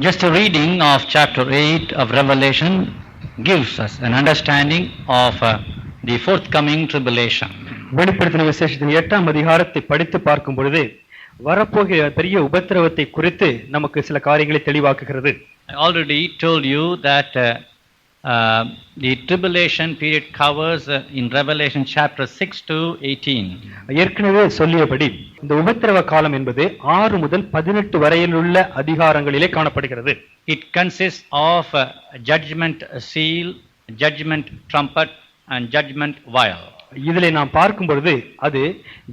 Just a reading of chapter 8 of Revelation gives us an understanding of the forthcoming tribulation. வெளிப்படுத்தின விசேஷத்தின் 8ஆம் அதிகாரத்தை படித்து பார்க்கும் பொழுது வரப்போகிற பெரிய உபத்திரவத்தை குறித்து நமக்கு சில காரியங்களை தெளிவாக்குகிறது. I already told you that the tribulation period covers in Revelation chapter 6 to 18. ஏற்கனவே சொல்லியபடி இந்த உபத்திரவ காலம் என்பது 6 முதல் 18 வரையிலுள்ள அதிகாரங்களிலே காணப்படுகிறது. It consists of judgment seal, judgment trumpet and judgment vial. இதிலே நாம் பார்க்கும் பொழுது அது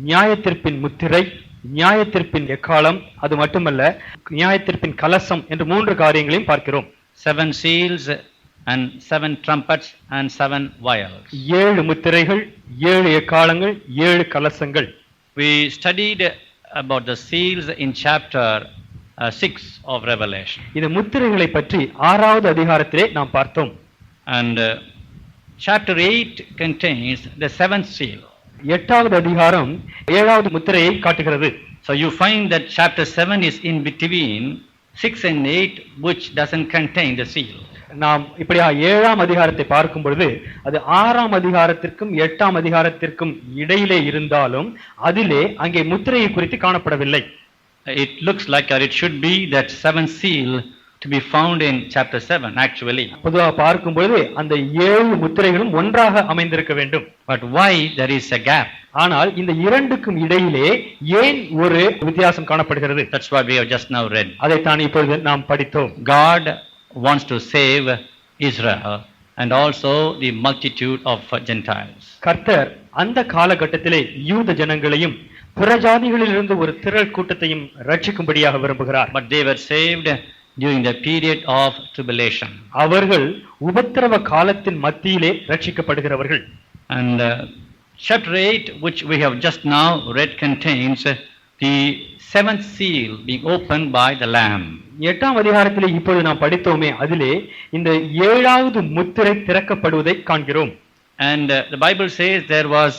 நியாயத்தீர்ப்பின் முத்திரை, நியாயத்தீர்ப்பின் எக்காலம், அது மட்டுமல்ல நியாயத்தீர்ப்பின் கலசம் என்று 3 காரியங்களையும் பார்க்கிறோம். 7 seals and 7 trumpets and 7 vials. 7 முத்திரைகள், 7 எக்காலங்கள், 7 கலசங்கள். We studied about the seals in chapter 6 of Revelation. இந்த முத்திரைகளை பற்றி 6வது அதிகாரத்திலே நாம் பார்த்தோம். And chapter 8 contains the 7th seal. 8வது அதிகாரம் 7வது முத்திரையை காட்டுகிறது. So you find that chapter 7 is in between 6 and 8, which doesn't contain the seal. நாம் இப்படியா 7ஆம் அதிகாரத்தை பார்க்கும் பொழுது அது 6ஆம் அதிகாரத்திற்கும் 8ஆம் அதிகாரத்திற்கும் இடையிலே இருந்தாலும் அதிலே அங்கே முத்திரையை குறித்து காணப்படவில்லை. It looks like, or it should be, that 7th seal to be found in chapter 7 actually. பொதுவாக பார்க்கும் பொழுது அந்த 7 முத்திரைகளும் ஒன்றாக அமைந்திருக்க வேண்டும். But why there is a gap? ஆனால் இந்த இரண்டுக்கும் இடையிலே ஏன் ஒரு வித்தியாசம் காணப்படுகிறது? That's what we have just now read. அதைத்தான் இப்பொழுது நாம் படித்தோம். God wants to save Israel and also the multitude of Gentiles. கர்த்தர் அந்த காலகட்டத்திலே யூத ஜனங்களையும் புறஜாதிகளிலிருந்து ஒரு திரள் கூட்டத்தையும் ரட்சிக்கும்படியாக விரும்புகிறார். But they were saved during the period of tribulation. அவர்கள் உபத்திரவ காலத்தின் மத்தியிலே ரட்சிக்கப்படுகிறவர்கள். And chapter 8, which we have just now read, contains the 7th seal being opened by the Lamb. 8ஆம் அதிகாரத்திலே இப்பொழுது நாம் படித்தோமே, அதிலே இந்த 7வது முத்திரை திறக்கப்படுவதை காண்கிறோம். And the Bible says there was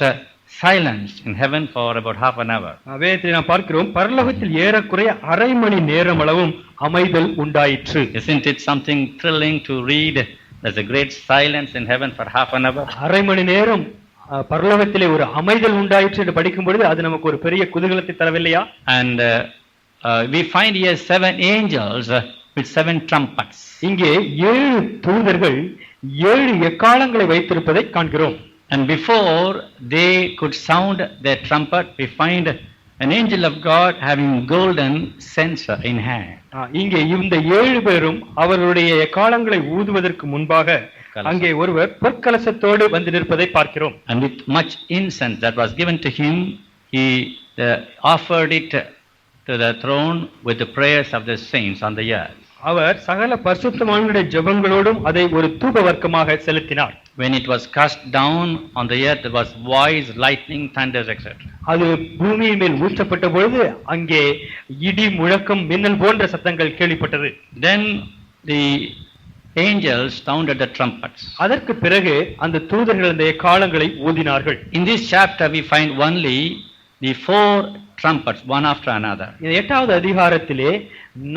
silence in heaven for about half an hour. வேதத்தில் நாம் பார்க்கிறோம், பரலோகத்தில் ஏறக்குறைய அரை மணி நேரம் அளவும் அமைதல் உண்டாயிற்று. Isn't it something thrilling to read? There's a great silence in heaven for half an hour. அரை மணி நேரம் பரலோகத்திலே ஒரு அமைதல் உண்டாயிற்று என்று படிக்கும் பொழுது அது நமக்கு ஒரு பெரிய குதூகலத்தை தரவில்லையா? And we find here 7 angels with 7 trumpets. இங்கே 7 தூதர்கள் 7 எக்காலங்களை வைத்திருப்பதை காண்கிறோம். And before they could sound their trumpet, we find an angel of God having golden censer in hand. இங்கே இந்த 7 பேரும் அவர்களுடைய எக்காலங்களை ஊதுவதற்கு முன்பாக அங்கே ஒருவர் பொற்கலசத்தோடு வந்து நிற்பதை பார்க்கிறோம். And with much incense that was given to him, he offered it to the throne with the prayers of the saints on the earth. அவர் சகல பரிசுத்தவான்களுடைய ஜெபங்களோடும் அதை ஒரு தூப வர்க்கமாக செலுத்தினார். When it was cast down on the earth, there was voice, lightning, thunders, etc. அது பூமியின் மேல் ஊற்றப்பட்ட பொழுது அங்கே இடி, முழக்கம், மின்னல் போன்ற சத்தங்கள் கேள்விப்பட்டது. Then the angels sounded the trumpets. அதற்கு பிறகு அந்த தூதர்கள் அந்த எக்காலங்களை ஊதினார்கள். In this chapter we find only the 4 trumpets, one after another. இந்த 8வது அதிகாரத்திலே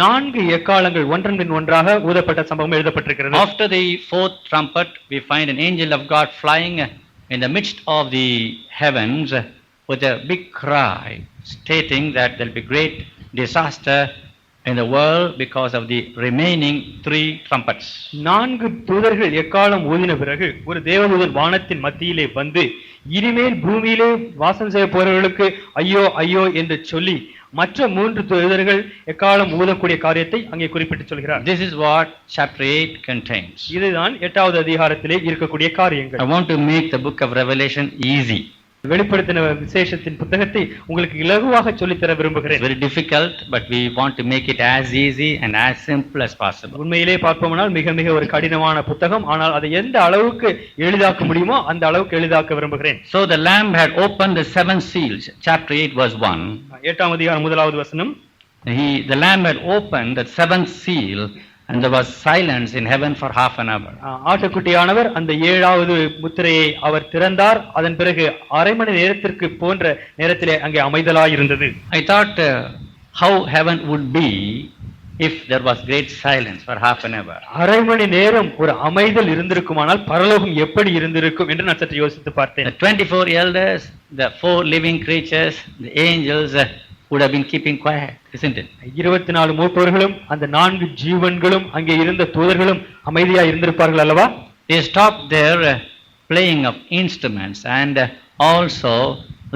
4 எக்காலங்கள் ஒன்றன் பின் ஒன்றாக ஊதப்பட்ட சம்பவம் எழுதப்பட்டிருக்கிறது. After the 4th trumpet, we find an angel of God flying in the midst of the heavens with a big cry, stating that there will be great disaster in the world because of the remaining 3 trumpets. 4 தூதர்கள் எக்காலம் ஊதின பிறகு ஒரு தேவதூதன் வானத்தின் மத்தியிலே வந்து இனிமேல் பூமியிலே வாசம் செய்ய போறவர்களுக்கு ஐயோ ஐயோ என்று சொல்லி மற்ற 3 தூதர்கள் எக்காலம் ஊதக்கூடிய காரியத்தை அங்கே குறிப்பிட்டு சொல்கிறார். This is what chapter 8 contains. இதுதான் 8வது அதிகாரத்திலே இருக்கக்கூடிய காரியங்கள். I want to make the book of Revelation easy. வெளிப்படுத்தின விசேஷத்தின் புத்தகத்தை உங்களுக்கு இலகுவாக சொல்லித் தர விரும்புகிறேன். It's very difficult, but we want to make it as easy and as simple as possible. உண்மையிலே பார்ப்போமானால் மிக மிக ஒரு கடினமான புத்தகம், ஆனால் அதை எந்த அளவுக்கு எளிதாக்க முடியுமோ அந்த அளவுக்கு எளிதாக்க விரும்புகிறேன். So the Lamb had opened the 7 seals. Chapter 8 verse 1. 8ஆம் அதிகாரம் 1வது வசனம். The Lamb had opened the 7th seal and there was silence in heaven for half an hour. ஆட்டுக்குட்டியானவர் அந்த 7வது முத்திரையை அவர் திறந்தார். அதன் பிறகு அரை மணி நேரத்திற்கு போன்ற நேரத்திலே அங்கே அமைதலாய் இருந்தது. I thought how heaven would be if there was great silence for half an hour. அரை மணி நேரம் ஒரு அமைதல் இருந்திருக்குமானால் பரலோகம் எப்படி இருந்திருக்கும் என்று நான் சற்று யோசித்து பார்த்தேன். The 24 elders, the 4 living creatures, the angels would have been keeping quiet, isn't it? 24 மூப்பர்களும் அந்த 4 ஜீவன்களும் அங்கே இருந்த தூதர்களும் அமைதியா இருந்திருப்பார்கள் அல்லவா? They stopped their playing of instruments and also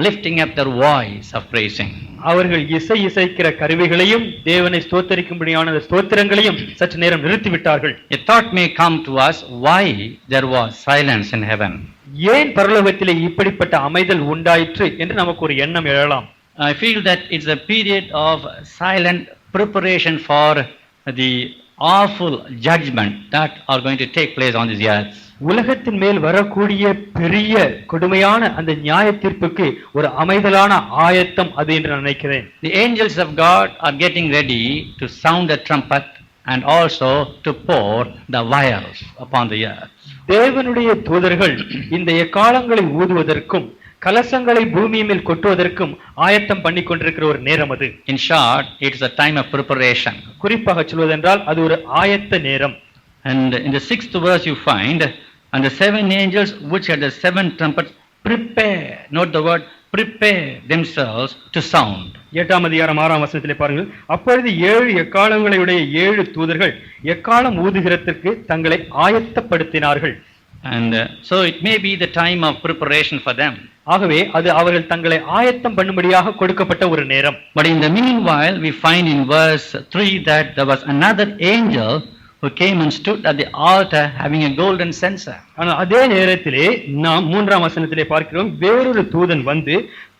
lifting up their voice of praising. அவர்கள் இசைக்கிற கருவிகளையும் தேவனை ஸ்தோத்தரிக்கும்படியான ஸ்தோத்திரங்களையும் சற்று நேரம் நிறுத்திவிட்டார்கள். A thought may come to us, why there was silence in heaven? ஏன் பரலோகத்திலே இப்படிப்பட்ட அமைதல் உண்டாயிற்று என்று நமக்கு ஒரு எண்ணம் எழலாம். I feel that it's a period of silent preparation for the awful judgment that are going to take place on this earth. உலகத்தின் மேல் வரக்கூடிய பெரிய கொடுமையான அந்த நியாய தீர்ப்புக்கு ஒரு அமைதலான ஆயத்தம் அது என்று நான் நினைக்கிறேன். The angels of God are getting ready to sound the trumpet and also to pour the vials upon the earth. தேவனுடைய தூதர்கள் இந்த எக்காலங்களை ஊதுவதற்கும் கலசங்களை பூமி மேல் கொட்டுவதற்கும் ஆயத்தம் பண்ணி கொண்டிருக்கிற ஒரு நேரம் அது. In short, it is a time of preparation. குறிப்பாக சொல்வதென்றால் அது ஒரு ஆயத்த நேரம். And in the 6th verse you find, and the 7 angels which had the 7 trumpets prepare, note the word prepare themselves to sound. 8ஆம் அதிகாரம் 6ஆம் வசனத்திலே பாருங்கள், அப்பொழுது 7 எக்காலங்களையுடைய 7 தூதர்கள் எக்காலம் ஊதுகிறதற்கு தங்களை ஆயத்தப்படுத்தினார்கள். And so it may be the time of preparation for them. ஆகவே அது அவர்கள் தங்களை ஆயத்தம் பண்ணும்படியாக கொடுக்கப்பட்ட ஒரு நேரம். But in the meanwhile we find in verse 3 that there was another angel who came and stood at the altar having a golden censer. ஆனால் அதே நேரத்திலே நாம் 3ஆம் வசனத்திலே பார்க்கிறோம், வேறொரு தூதன் வந்து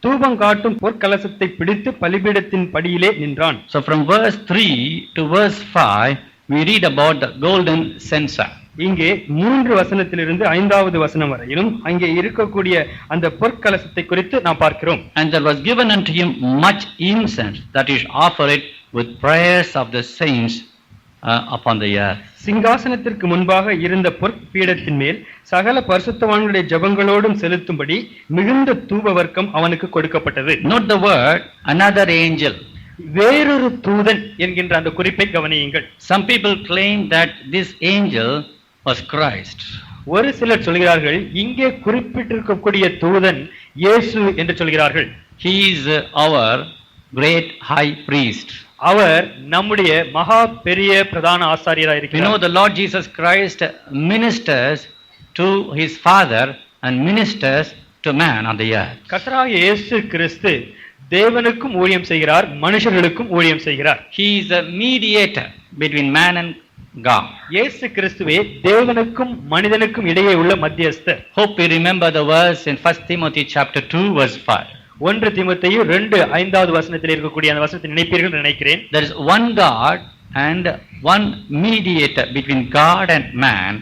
தூபம் காட்டும் பொற்கலசத்தை பிடித்து பலிபீடத்தின் படியிலே நின்றான். So from verse 3 to verse 5 we read about the golden censer. இங்கே 3 வசனத்திலிருந்து 5வது வசனம் வரையிலும் அங்கே இருக்கக்கூடிய அந்த பொற்கலசத்தை குறித்து நாம் பார்க்கிறோம். And there was given unto him much incense, that is offered with prayers of the saints upon the earth. சிங்காசனத்திற்கு முன்பாக இருந்த பொற்பீடத்தின் மேல் சகல பரிசுத்தவான்களுடைய ஜெபங்களோடும் செலுத்தும்படி மிகுந்த தூப வர்க்கம் அவனுக்கு கொடுக்கப்பட்டது. Note the word another angel. வேறொரு தூதன் என்கின்ற அந்த குறிப்பை கவனியுங்கள். Some people claim that this angel was Christ. ஒரு சிலர் சொல்கிறார்கள் இங்கே குறிப்பிட்டிருக்கக்கூடிய தூதன் இயேசு என்று சொல்கிறார்கள். He is our great high priest. அவர் நம்முடைய மகா பெரிய பிரதான ஆசாரியராக We இருக்கிறார். know the Lord Jesus Christ ministers to his Father and ministers to man on the earth. கர்த்தராகிய இயேசு கிறிஸ்து தேவனுக்கும் ஊழியம் செய்கிறார், மனுஷர்களுக்கும் ஊழியம் செய்கிறார். He is a mediator between man and God. இயேசு கிறிஸ்துவே தேவனுக்கும் மனிதனுக்கும் இடையே உள்ள மத்தியஸ்தர். Hope you remember the verse in 1 Timothy chapter 2 verse 5. 1 தீமோத்தேயு 2:5வது வசனத்தில் இருக்கக்கூடிய அந்த வசனத்தை நினைப்பீர்கள் நினைக்கிறேன். There is one God and one mediator between God and man,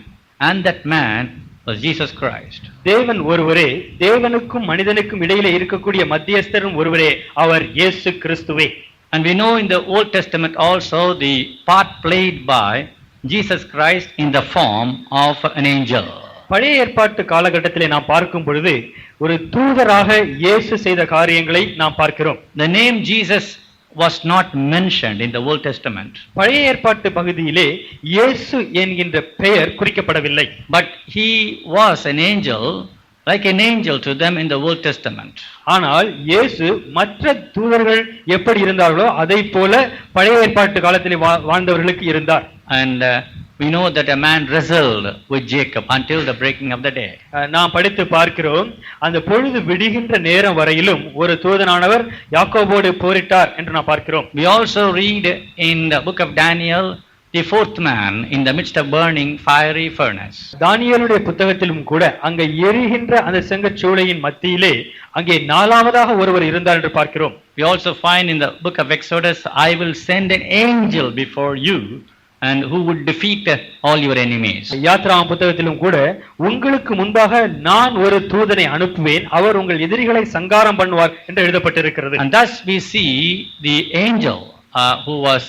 and that man was Jesus Christ. தேவன் ஒருவரே, தேவனுக்கும் மனிதனுக்கும் இடையிலே இருக்கக்கூடிய மத்தியஸ்தரும் ஒருவரே, அவர் இயேசு கிறிஸ்துவே. And we know in the Old Testament also the part played by Jesus Christ in the form of an angel. பழைய ஏற்பாட்டு காலகட்டத்திலே நாம் பார்க்கும் பொழுது ஒரு தூதராக இயேசு செய்த காரியங்களை நாம் பார்க்கிறோம். The name Jesus was not mentioned in the Old Testament. பழைய ஏற்பாட்டு பகுதியிலே இயேசு என்கின்ற பெயர் குறிக்கப்படவில்லை. But he was an angel, like an angel to them in the Old Testament. ஆனால் இயேசு மற்ற தூதர்கள் எப்படி இருந்தார்களோ அதை போல பழைய ஏற்பாட்டு காலத்திலே வாழ்ந்தவர்களுக்கு இருந்தார். And we know that a man wrestled with Jacob until the breaking of the day. நாம் படித்து பார்க்கிறோம், அந்த பொழுது விடுகின்ற நேரம் வரையிலும் ஒரு தூதனானவர் யாக்கோபோடு போரிட்டார் என்று நாம் பார்க்கிறோம். We also read in the book of Daniel the 4th man in the midst of burning fiery furnace. தானியேலுடைய புத்தகத்திலும் கூட அங்கே எரிகின்ற அந்த செங்கச்சூளையின் மத்தியிலே அங்கே 4வதாக ஒருவர் இருந்தார் என்று பார்க்கிறோம். We also find in the book of Exodus, I will send an angel before you and who would defeat all your enemies. யாத்ராம் புத்தகத்திலும் கூட உங்களுக்கு முன்பாக நான் ஒரு தூதனை அனுப்புவேன், அவர் உங்கள் எதிரிகளை சங்காரம் பண்ணுவார் என்று எழுதப்பட்டிருக்கிறது. And thus we see the angel who was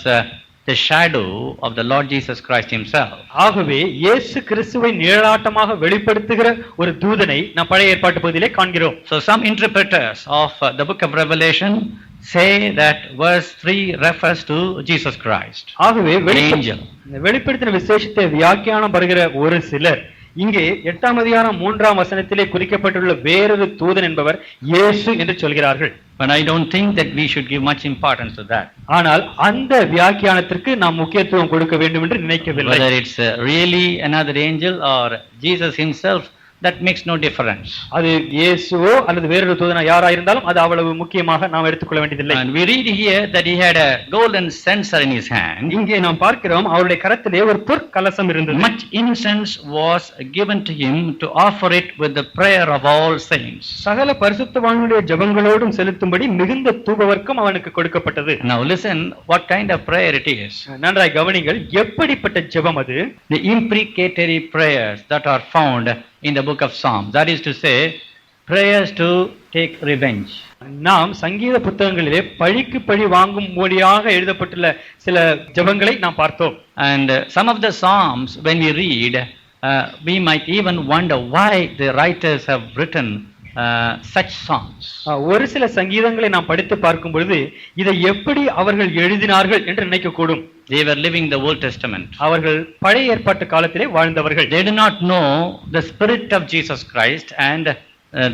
the shadow of the Lord Jesus Christ himself. ஆகவே இயேசு கிறிஸ்துவை நிழலாட்டமாக வெளிப்படுத்துகிற ஒரு தூதனை நாம் பழைய ஏற்பாட்டு பகுதியிலே காண்கிறோம். So some interpreters of the book of Revelation say that verse 3 refers to Jesus Christ, ஆகவே the angel. வெளிப்படுத்தின விசேஷத்தை வியாக்கியானம் படுகிற ஒரு சிலர் இங்கே 8ஆம் அதிகாரம் 3ஆம் வசனத்திலே குறிக்கப்பட்டுள்ள வேறொரு தூதன் என்பவர் இயேசு என்று சொல்கிறார்கள். But I don't think that we should give much importance to that. ஆனால் அந்த வியாக்கியானத்திற்கு நாம் முக்கியத்துவம் கொடுக்க வேண்டும் என்று நினைக்கவில்லை. Whether it's really another angel or Jesus himself, that makes no difference. அது இயேசுவோ அல்லது வேறொரு தூதனா யாரா இருந்தாலும் அது அவ்வளவு முக்கியமாக நாம் எடுத்துக்கொள்ள வேண்டியதில்லை. And we read here that he had a golden censer in his hand. இங்கே நாம் பார்க்கிறோம் அவருடைய கரத்திலே ஒரு பொற்கலசம் இருந்தது. Much incense was given to him to offer it with the prayer of all saints. சகல பரிசுத்தவான்களுடைய ஜெபங்களோடும் செலுத்தும்படி மிகுந்த தூபவர்க்கம் அவனுக்கு கொடுக்கப்பட்டது. Now listen what kind of prayer it is. நன்றாய் கவனிங்கள், எப்படிப்பட்ட ஜெபம் அது? The imprecatory prayers that are found in the book of Psalms, that is to say, prayers to take revenge. நாம் சங்கீத புத்தகங்களிலே பழிக்கு பழி வாங்கும் மொழியாக எழுதப்பட்டுள்ள சில ஜெபங்களை நாம் பார்த்தோம். And some of the Psalms, when we read, we might even wonder why the writers have written such songs. ஒரு சில சங்கீதங்களை நாம் படித்து பார்க்கும் பொழுது இதை எப்படி அவர்கள் எழுதினார்கள் என்று நினைக்கக்கூடும். They were living the Old Testament. அவர்கள் பழைய ஏற்பாட்டு காலத்திலே வாழ்ந்தவர்கள். They did not know the spirit of Jesus Christ and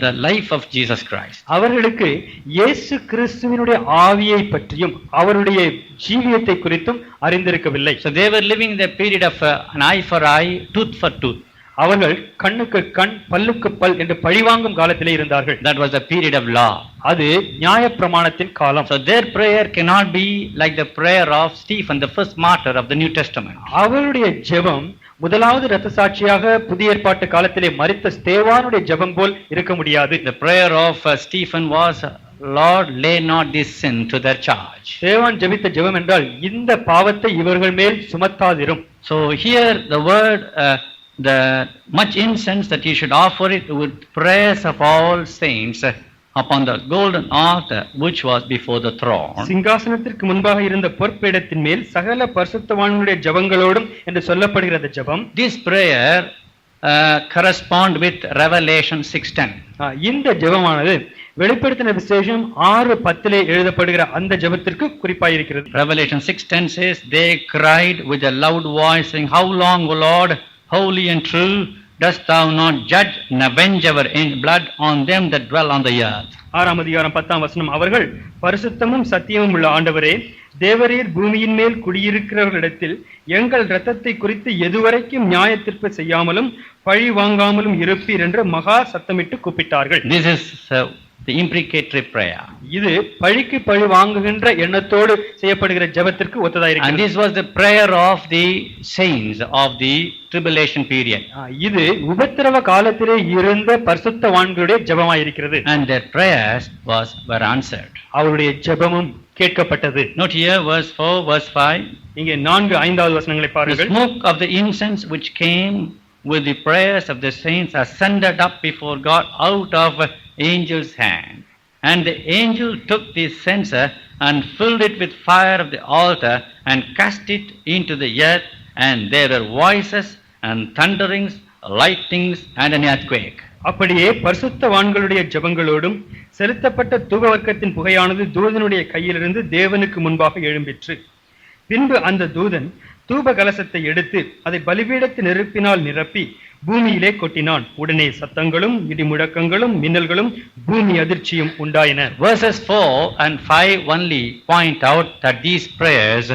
the life of Jesus Christ. அவர்களுக்கு இயேசு கிறிஸ்துவினுடைய ஆவியை பற்றியும் அவருடைய ஜீவியத்தை குறித்தும் அறிந்திருக்கவில்லை. So they were living the period of an eye for eye, tooth for tooth. அவர்கள் கண்ணுக்கு கண் பல்லுக்கு பல் என்று பழிவாங்கும் காலத்திலே இருந்தார்கள். That was the period of law. அது நியாயப்பிரமாணத்தின் காலம். So their prayer cannot be like the prayer of Stephen, the first martyr of the New Testament. அவருடைய ஜெபம் முதலாவது இரத்த சாட்சியாக புதிய ஏற்பாட்டு காலத்திலே மரித்த ஸ்தேவானுடைய ஜெபம் போல் இருக்க முடியாது. The prayer of Stephen was, Lord, lay not this sin to their charge. ஸ்தேவான் ஜெபித்த ஜெபம் என்றால் இந்த பாவத்தை இவர்கள் மேல் சுமத்தாதிரும். So here the word the much incense that you should offer it with prayers of all saints upon the golden altar which was before the throne. சிங்காசனத்திற்கு முன்பாக இருந்த பொற்பீடத்தின் மேல் சகல பரிசுத்தவான்களுடைய ஜெபங்களோடும் என்று சொல்லப்படுகிற ஜெபம். This prayer correspond with Revelation 6:10. இந்த ஜெபமானது வெளிப்படுத்தின விசேஷம் 6:10 எழுதப்படுகிற அந்த ஜெபத்திற்கு குறிப்பாய் இருக்கிறது. Revelation 6:10 says, they cried with a loud voice saying, how long, O Lord, holy and true, dost thou not judge and avenge our blood on them that dwell on the earth? 6ஆம் அதிகாரம் 10ஆம் வசனம், அவர்கள் பரிசுத்தமும் சத்தியமும் உள்ள ஆண்டவரே, தேவரீர் பூமியின் மேல் குடியிருக்கிறவர்களிடத்தில் எங்கள் இரத்தத்தை குறித்து எதுவரைக்கும் நியாய தீர்ப்பு செய்யாமலும் பழி வாங்காமலும் இருப்பீர் என்று மகா சத்தமிட்டு கூப்பிட்டார்கள். This is the imprecatory prayer. இது பழிக்கு பழி வாங்குகின்ற எண்ணத்தோடு செய்யப்படுகிற ஜெபத்திற்கு ஒத்ததாயிருக்கிறது. And this was the prayer of the saints of the tribulation period. இது உபத்திரவ காலத்திலே இருந்த பரிசுத்தவான்களுடைய ஜெபமாயிருக்கிறது. And their prayers were answered. அவருடைய ஜெபமும் கேட்கப்பட்டது. Note here verse 4, verse 5. இங்கே 4-5 வசனங்களை The பாருங்கள். smoke of the incense which came with the prayers of the saints ascended up before God out of angel's hand. And the angel took the censer and filled it with fire of the altar and cast it into the earth, and there were voices and thunderings, lightnings and an earthquake. அப்படியே பரிசுத்தவான்களுடைய ஜெபங்களோடும் செலுத்தப்பட்ட தூபவர்க்கத்தின் புகையானது தூதனுடைய கையிலிருந்து தேவனுக்கு முன்பாக எழும்பிற்று. பின்பு அந்த தூதன் தூப கலசத்தை எடுத்து அதை பலிபீடத்தின் நெருப்பினால் நிரப்பி பூமியிலே கொட்டினான். உடனே சத்தங்களும் இடிமுழக்கங்களும் மின்னல்களும் பூமி அதிர்ச்சியும் உண்டாயின. Verses 4 and 5 only point out that these prayers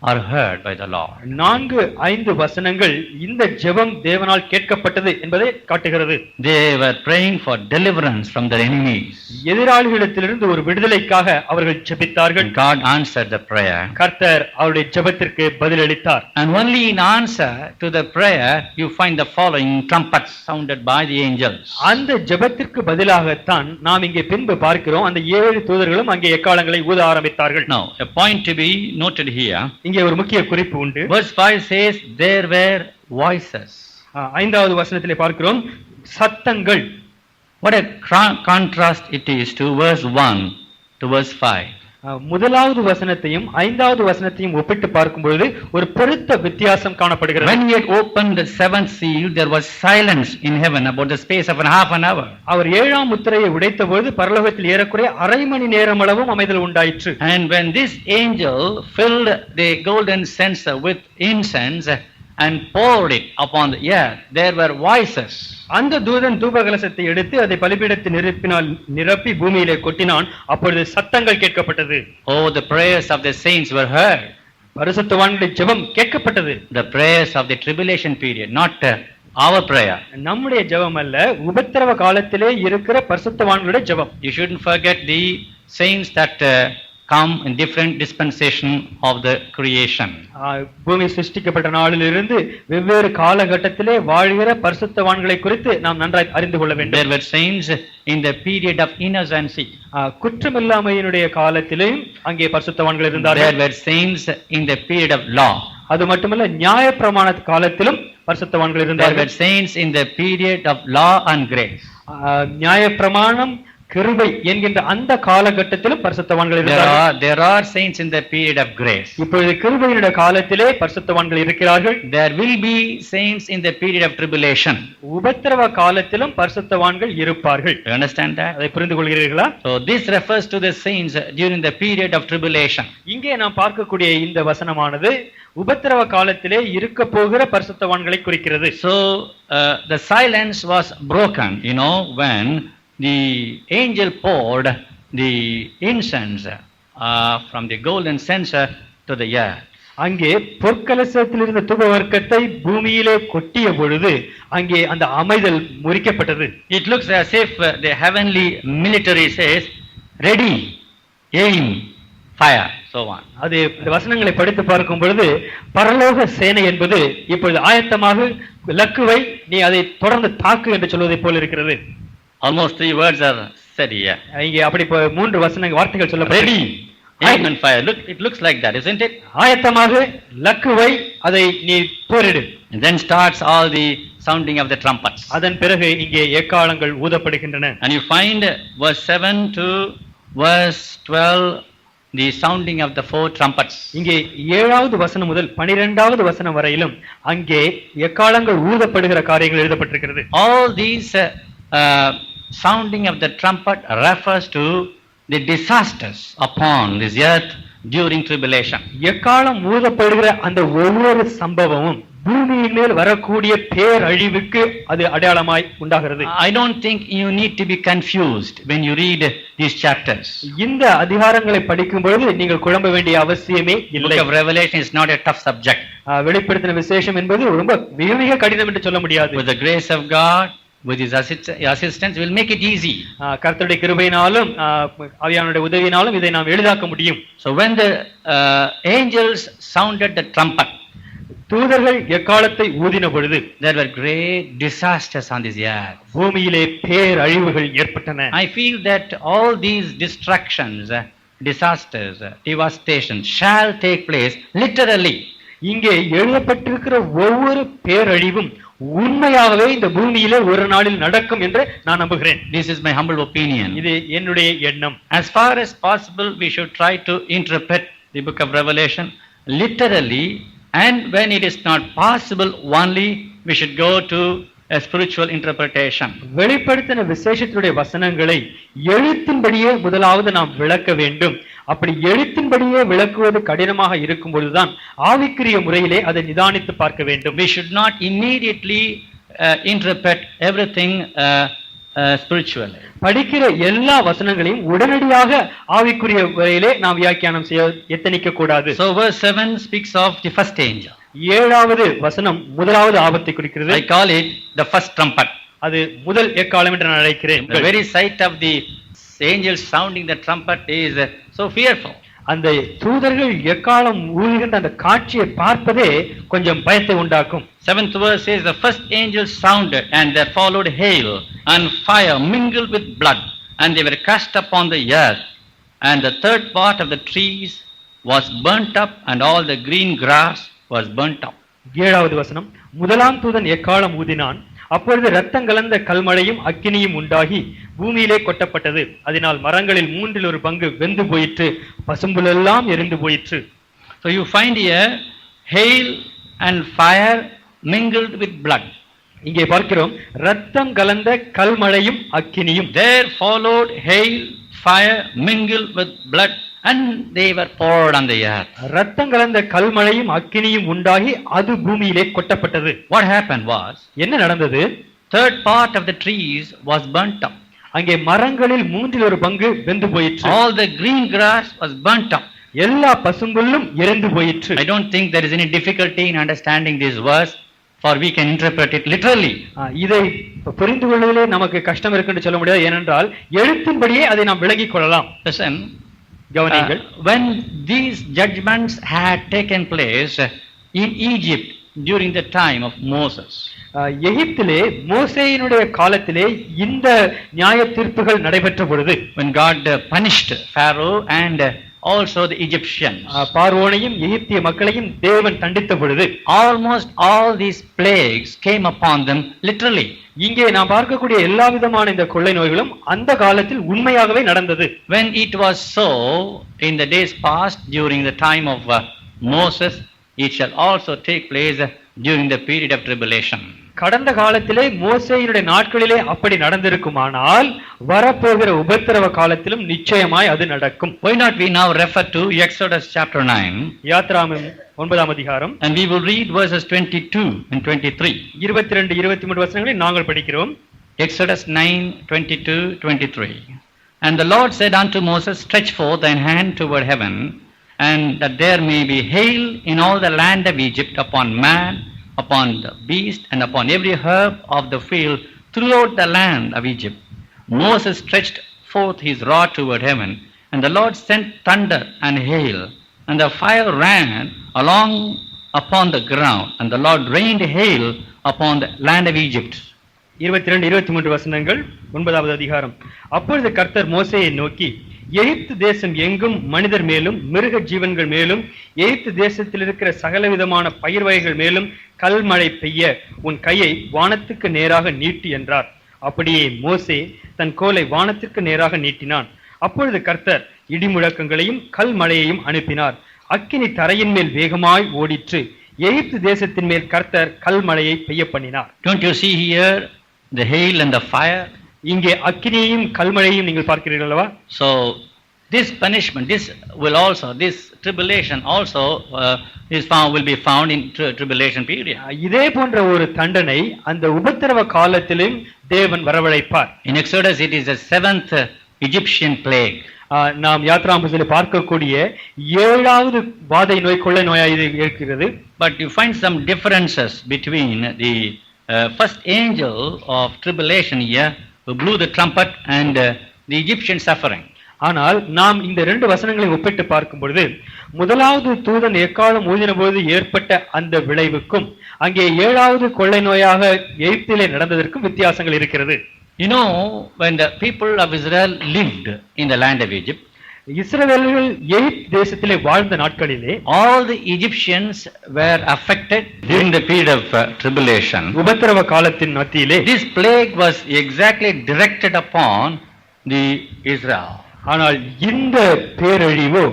are heard by the Lord. 4-5 வசனங்கள் இந்த ஜெபம் தேவனால் கேட்கப்பட்டது என்பதை காட்டுகிறது. They were praying for deliverance from their enemies. எதிராளிகளிடத்திலிருந்து ஒரு விடுதலைக்காக அவர்கள் ஜெபித்தார்கள். God answered the prayer. கர்த்தர் அவருடைய ஜெபத்திற்கு பதிலளித்தார். And only in answer to the prayer you find the following trumpets sounded by the angels. அந்த ஜெபத்திற்கு பதிலாகத்தான் நாம் இங்கே பின்பு பார்க்கிறோம், அந்த 7 தூதர்களும் அங்கே எக்காளங்களை ஊத ஆரம்பித்தார்கள். Now, a point to be noted here. இங்கே ஒரு முக்கிய குறிப்பு உண்டு. Verse 5 says there were voices. 5வது வசனத்திலே பார்க்கிறோம் சத்தங்கள். What a contrast it is to verse 1 to verse 5. முதலாவது வசனத்தையும் ஐந்தாவது வசனத்தையும் ஒப்பிட்டு பார்க்கும் பொழுது ஒரு பெருத்த வித்தியாசம் காணப்படுகிறது. When he had opened the seventh seal, there was silence in heaven about the space of half an hour. அவர் ஏழாம் முத்திரையை உடைத்தபோது பரலோகத்தில் ஏறக்குறைய அரை மணி நேரம் அளவும் அமைதல் உண்டாயிற்று. And when this angel filled the golden censer with incense and poured it upon the earth, there were voices. அந்த தூதன் தூபகலசத்தை எடுத்து அதை பலிபீடத்தில் நிரப்பி பூமியிலே கொட்டினான். அப்பொழுது சத்தங்கள் கேட்கப்பட்டது. Oh, the prayers of the saints were heard. பரிசுத்தவான்களுடைய ஜெபம் கேட்கப்பட்டது. The prayers of the tribulation period, not our prayer. நம்முடைய ஜெபம் அல்ல, உபத்திரவ காலத்திலே இருக்கிற பரிசுத்தவான்களுடைய ஜெபம். You shouldn't forget the saints that come in different dispensation of the creation. பூமி சிருஷ்டிக்கப்பட்ட நாளிலிருந்து வெவ்வேறு காலகட்டத்திலே வாழ்கிற பரிசுத்தவான்களை குறித்து நாம் நன்றாய் அறிந்து கொள்ள வேண்டும். There were saints in the period of innocency. குற்றமில்லாமையினுடைய காலத்திலேயும் அங்கே பரிசுத்தவான்கள் இருந்தார்கள். There were saints in the period of law. அது மட்டுமல்ல, நியாயப்பிரமாண காலத்திலும் பரிசுத்தவான்கள் இருந்தார்கள். There were saints in the period of law and grace. நியாயப்பிரமாணம் கிருபை என்கின்ற அந்த காலகட்டத்திலும் பரிசுத்தவான்கள் இருந்தார்கள். There are saints in the period of grace. இப்பொழுது கிருபையினுடைய காலத்திலே பரிசுத்தவான்கள் இருக்கிறார்கள். There will be saints in the period of tribulation. உபத்திரவ காலத்திலும் பரிசுத்தவான்கள் இருப்பார்கள். You understand that? அதை புரிந்து கொள்கிறீர்களா? So this refers to the saints during the period of tribulation. இங்கே நாம் பார்க்கக்கூடிய இந்த வசனமானது உபத்திரவ காலத்திலே இருக்க போகிற பரிசுத்தவான்களை குறிக்கிறது. So the silence was broken, when the angel poured the incense from the golden censer to the earth. அங்கே பொற்கலசத்தில் இருந்த தூபவர்க்கத்தை பூமியிலே கொட்டிய பொழுது அங்கே அந்த அமைதல் முறிக்கப்பட்டது. It looks as if the heavenly military says, ready, aim, fire, so on. அது இந்த வசனங்களை படித்து பார்க்கும் பொழுது பரலோக சேனை என்பது இப்பொழுது ஆயத்தமாக இலக்குவை நீ அதை தொடர்ந்து தாக்கு என்று சொல்வதை போல இருக்கிறது. Almost 3 words are said here. இங்கே அப்படி 3 வார்த்தைகள் சொல்லப்பட்டது. Ready, aim and fire. Look, it looks like that, isn't it? ஆயத்தமாக இலக்குவை அதை நீ போரிடு. And then starts all the sounding of the trumpets. அதன் பிறகு இங்கே எக்காளங்கள் ஊதப்படுகின்றன. And you find verse 7 to verse 12 the sounding of the 4 trumpets. இங்கே 7வது வசனம் முதல் 12வது வசனம் வரையிலும் அங்கே எக்காளங்கள் ஊதப்படுகிற காரியங்கள் எழுதப்பட்டிருக்கிறது. All these sounding of the trumpet refers to the disasters upon this earth during tribulation. எக்காலம் ஊதப்படுகிற அந்த ஒவ்வொரு சம்பவமும் பூமியின் மேல் வரக்கூடிய பேரழிவுக்கு அது அடையாளமாய் உண்டாகிறது. I don't think you need to be confused when you read these chapters. இந்த அதிகாரங்களை படிக்கும் பொழுது நீங்கள் குழம்ப வேண்டிய அவசியமே இல்லை. Book of Revelation is not a tough subject. வெளிப்படுத்தின விசேஷம் என்பது ரொம்ப மிக கடினம் என்று சொல்ல முடியாது. With the grace of God, with his assistance, will make it easy. கர்த்தருடைய கிருபையினாலும் ஆவியானவருடைய உதவியினாலும் இதை நாம் எளிதாக்க முடியும். So when the angels sounded the trumpet, தூதர்கள் எக்காலத்தை ஊதின பொழுது there were great disasters on this earth. பூமியிலே பேரழிவுகள் ஏற்பட்டன. I feel that all these destructions, disasters, devastations shall take place literally. இங்கே எழுதப்பட்டிருக்கிற ஒவ்வொரு பேரழிவும் உண்மையாகவே இந்த பூமியிலே ஒரு நாளில் நடக்கும் என்று நான் நம்புகிறேன். This is my humble opinion. இது என்னுடைய எண்ணம். As far as possible, we should try to interpret the book of Revelation literally, and when it is not possible, only we should go to a spiritual interpretation. வெளிப்படுத்தின விசேஷத்துடைய வசனங்களை எழுத்தின்படியே முதலாவது நாம் விளக்க வேண்டும். அப்படி எழுத்தின்படியே விளக்குவது கடினமாக இருக்கும் பொழுதுதான் ஆவிக்குரிய முறையிலே அதை நிதானித்து பார்க்க வேண்டும். We should not immediately interpret everything spiritually. படிக்கிற எல்லா வசனங்களையும் உடனடியாக ஆவிக்குரிய முறையிலே நாம் வியாக்கியானம் செய்ய எத்தனிக்க கூடாது. So verse 7 speaks of the first angel. 7வது வசனம் முதலாவது ஆபத்தை குறிக்கிறது. I call it the first trumpet. அது முதல் எக்காலம் என்று நான் அழைக்கிறேன். The very sight of the angels sounding the trumpet is so fearful. அந்த தூதர்கள் எக்காலம் ஊதுகின்ற அந்த காட்சியை பார்ப்பதே கொஞ்சம் பயத்தை உண்டாக்கும். 7th verse says the first angel sounded, and there followed hail and fire mingled with blood, and they were cast upon the earth, and the third part of the trees was burnt up, and all the green grass was burnt up. 7வது வசனம், முதலாம் தூதன் எக்காலம் ஊதினான், அப்பொழுது இரத்தம் கலந்த கல்மழையும் அக்கினியும் உண்டாகி பூமியிலே கொட்டப்பட்டது. அதனால் மரங்களில் 1/3 வெந்து போயிற்று, பசும்புலெல்லாம் எரிந்து போயிற்று. So you find here hail and fire mingled with blood. இங்கே பார்க்கிறோம் இரத்தம் கலந்த கல்மழையும் அக்கினியும். There followed hail, fire mingled with blood, and they were poured on the earth. இரத்தம் கலந்த கல்மழையும் அக்கினியும் உண்டாகி அது பூமியிலே கொட்டப்பட்டது. What happened was, என்ன நடந்தது? third part of the trees was burnt up. அங்கே மரங்களில் 1/3 வெந்து போயிற்று. All the green grass was burnt up. எல்லா பசும்புல்லும் எரிந்து போயிற்று. I don't think there is any difficulty in understanding this verse, for we can interpret it literally. இதை புரிந்து கொள்வதிலே நமக்கு கஷ்டம் இருக்குன்னு சொல்ல முடியாது, ஏனென்றால் எழுத்தின்படியே அதை நாம் விளங்கிக் கொள்ளலாம். Listen, கவனியுங்கள். when these judgments had taken place in Egypt during the time of Moses, எகிப்திலே மோசேயினுடைய காலத்திலே இந்த நியாய தீர்ப்புகள் நடைபெற்ற பொழுது, when God punished Pharaoh and also the Egyptians, பார்வோனையும் எகிப்திய மக்களையும் தேவன் தண்டித்த பொழுது, almost all these plagues came upon them literally. இங்கே நாம் பார்க்கக்கூடிய எல்லா விதமான இந்த கொள்ளை நோய்களும் அந்த காலத்தில் உண்மையாகவே நடந்தது. When it was so in the days past during the time of Moses, it shall also take place during the period of tribulation. கடந்த காலத்திலே மோசேயினுடைய நாட்களிலே அப்படி நடந்திருக்குமானால் வரப்போகிற உபத்திரவ காலத்திலும் நிச்சயமாய் அது நடக்கும். Why not we now refer to Exodus chapter 9, யாத்ராகமம் 9ஆம் அதிகாரம், and we will read verses 22 and 23. 22 23 வசனங்களை நாங்கள் படிக்கிறோம். Exodus 9:22-23. And the Lord said unto Moses, stretch forth thine hand toward heaven, and that there may be hail in all the land of Egypt upon man, upon the beast, and upon every herb of the field throughout the land of Egypt. Moses stretched forth his rod toward heaven, and the Lord sent thunder and hail, and the fire ran along upon the ground, and the Lord rained hail upon the land of Egypt. 22 23 வசனங்கள் 9ஆவது அதிகாரம். அப்பொழுது கர்த்தர் மோசேயை நோக்கி, எகிப்து தேசம் எங்கும் மனிதர் மேலும் மிருக ஜீவன்கள் மேலும் எகிப்து தேசத்தில் இருக்கிற சகலவிதமான பயிர் வகைகள் மேலும் கல்மழை பெய்ய உன் கையை வானத்துக்கு நேராக நீட்டி என்றார். அப்படியே மோசே தன் கோலை வானத்திற்கு நேராக நீட்டினான். அப்பொழுது கர்த்தர் இடிமுழக்கங்களையும் கல்மழையையும் அனுப்பினார். அக்கினி தரையின் மேல் வேகமாய் ஓடிற்று. எகிப்து தேசத்தின் மேல் கர்த்தர் கல்மழையை பெய்ய பண்ணினார். Don't you see here the hail and the fire? இங்கே அக்கினியையும் கல்மழையையும் நீங்கள் பார்க்கிறீர்கள் அல்லவா? So this punishment, this tribulation also will be found in tribulation period. இதே போன்ற ஒரு தண்டனை அந்த உபத்திரவ காலத்திலும் தேவன் வரவழைப்பார். In Exodus it is the 7th Egyptian plague. நாம் யாத்ராகமத்தில் பார்க்கக்கூடிய 7வது வாதை நோய் கொள்ளை நோயாக இது இருக்கிறது. But you find some differences between the first angel of tribulation here who blew the trumpet and the Egyptian suffering. ஆனால் நாம் இந்த 2 வசனங்களை ஒப்பிட்டு பார்க்கும் பொழுது, முதலாவது தூதன் எக்காலம் ஊதின போது ஏற்பட்ட அந்த விளைவுக்கும் அங்கே 7வது கொள்ளை நோயாக எகிப்திலே நடந்ததற்கும் வித்தியாசங்கள் இருக்கிறது. You know, when the people of Israel lived in the land of Egypt, இஸ்ரவேலர்கள் எகிப்து தேசத்திலே வாழ்ந்த நாட்களிலே all the Egyptians were affected during the period of tribulation. உபத்திரவ காலத்தின் மத்தியிலே This plague was exactly directed upon the Israel. ஆனால் இந்த பேரழிவு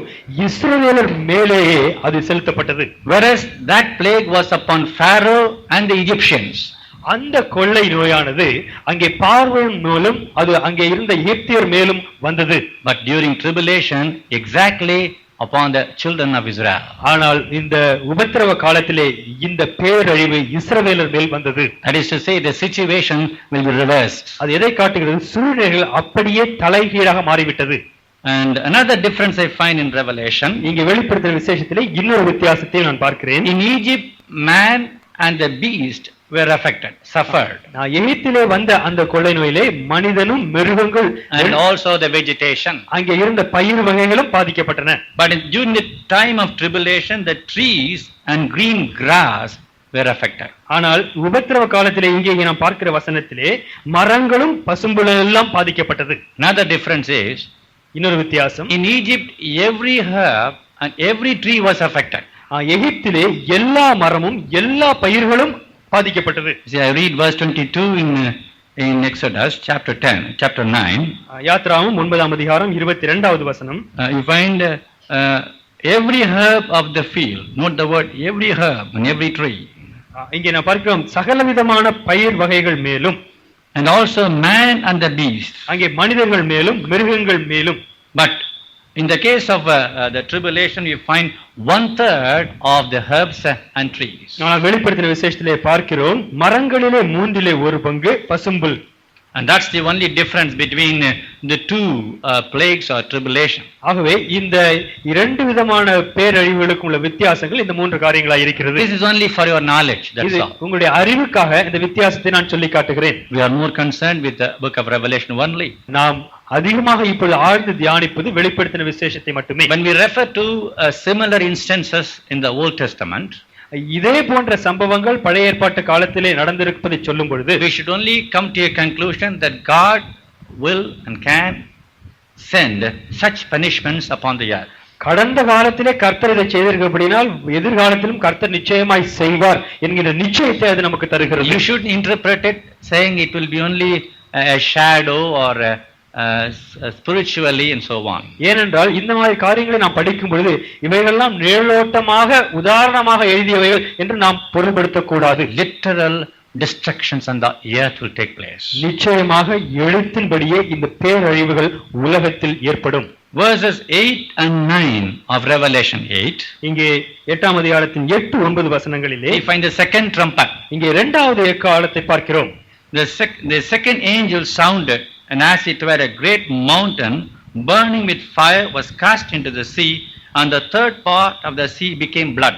இஸ்ரவேலர் மேலேயே அது செலுத்தப்பட்டது. Whereas that plague was upon Pharaoh and the Egyptians. அந்த கொள்ளை நோயானது அங்கே பார்வோன் மேலும் அது அங்கே இருந்த எகிப்தியர் மேலும் வந்தது. But during tribulation exactly upon the children of Israel. ஆனால் இந்த உபத்திரவ காலத்திலே இந்த பேரழிவு இஸ்ரவேலர் மேல் வந்தது. That is to say, the situation will be reversed. அது எதை காட்டுகிறது? சூழ்நிலைகள் அப்படியே தலைகீழாக மாறிவிட்டது. And another difference I find in Revelation, இங்கே வெளிப்படுத்துற விசேஷத்திலே இன்னொரு வித்தியாசத்தை நான் பார்க்கிறேன். in Egypt man and the beast were affected, suffered. எகிப்திலே வந்த அந்த கொள்ளை நோயிலே மனிதனும் மிருகங்கள் and also the vegetation, அங்கே இருந்த பயிர் வகைகளும் பாதிக்கப்பட்டன. But during the time of tribulation the trees and green grass were affected. ஆனால் உபத்திரவ காலத்திலே இங்கே நாம் பார்க்கிற வசனத்திலே மரங்களும் பசும்புல்லும் எல்லாம் பாதிக்கப்பட்டது. Another difference is, இன்னொரு வித்தியாசம், in Egypt every herb and every tree was affected. எகிப்திலே எல்லா மரமும் எல்லா பயிர்களும் பாதிக்கப்பட்டது. See, I read verse 22 in Exodus chapter 9. யாத்ராவும் 9ஆம் அதிகாரம் 22வது வசனம். You find every herb of the field. Note the word every herb and every tree. இங்கே நான் பார்க்கிறோம் சகலவிதமான பயிர் வகைகள் மேலும், and also man and the beast. அங்கே மனிதர்கள் மேலும் மிருகங்கள் மேலும். But in the case of the tribulation, you find 1/3 of the herbs and trees. நான் வெளிப்படுத்தின விசேஷத்திலே பார்க்கிறோம் மரங்களிலே 1/3 பசும்புல். And that's the only difference between the two plagues or tribulation. ஆகவே இந்த இரண்டு விதமான பேரழிவுகளுக்கு உள்ள வித்தியாசங்கள் இந்த மூன்று காரியங்களாக இருக்கிறது. This is only for your knowledge, that's all. உங்களுடைய அறிவுக்காக இந்த வித்தியாசத்தை நான் சொல்லி காட்டுகிறேன். We are more concerned with the book of Revelation only. நாம் அதிகமாக இப்பொழுது ஆழ்ந்து தியானிப்பது வெளிப்படுத்தின விசேஷத்தை மட்டுமே. When we refer to similar instances in the Old Testament, இதே போன்ற சம்பவங்கள் பழைய ஏற்பாட்டு காலத்திலே நடந்திருப்பதை சொல்லும் பொழுது, we should only come to a conclusion that God will and can send such punishments upon the earth. கடந்த காலத்திலே கர்த்தர் இதை செய்திருக்கிறபடினால் எதிர்காலத்திலும் கர்த்தர் நிச்சயமாய் செய்வார் என்கிற நிச்சயத்தை அது நமக்கு தருகிறது. You should interpret it saying it will be only a shadow or spiritually and so on. ஏனென்றால் இந்த மாதிரி காரியங்களை நாம் படிக்கும் பொழுது இவைகளெல்லாம் நிழலோட்டமாக உதாரணமாக எழுதியவைகள் என்று நாம் பொருள்படுத்தக் கூடாது. Literal destructions on the earth will take place. நிச்சயமாக எழுத்தின்படியே இந்த பேரழிவுகள் உலகத்தில் ஏற்படும். Verses 8 and 9 of Revelation 8, இங்கே 8ஆம் அதிகாரத்தின் 8-9 வசனங்களிலே we find the second trumpet. இங்கே இரண்டாவது எக்காலத்தை பார்க்கிறோம். The second angel sounded, and as it were a great mountain burning with fire was cast into the sea, and the third part of the sea became blood.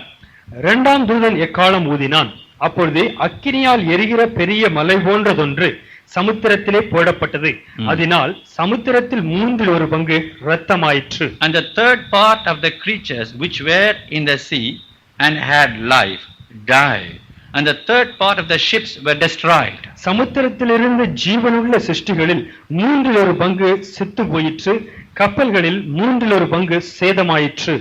இரண்டாம் தூதன் எக்காலம் ஊதினான். அப்பொழுது அக்கினியால் எரிகிற பெரிய மலை போன்றதொன்று சமுத்திரத்திலே போடப்பட்டது. அதனால் சமுத்திரத்தில் 1/3 இரத்தமாயிற்று. And the third part of the creatures which were in the sea and had life died, and the third part of the ships were destroyed. சமுத்திரத்திலிருந்து ஜீவனுள்ள சிருஷ்டிகளில் 1/3 செத்து போயிற்று. கப்பல்களில் 1/3 சேதமாயிற்று.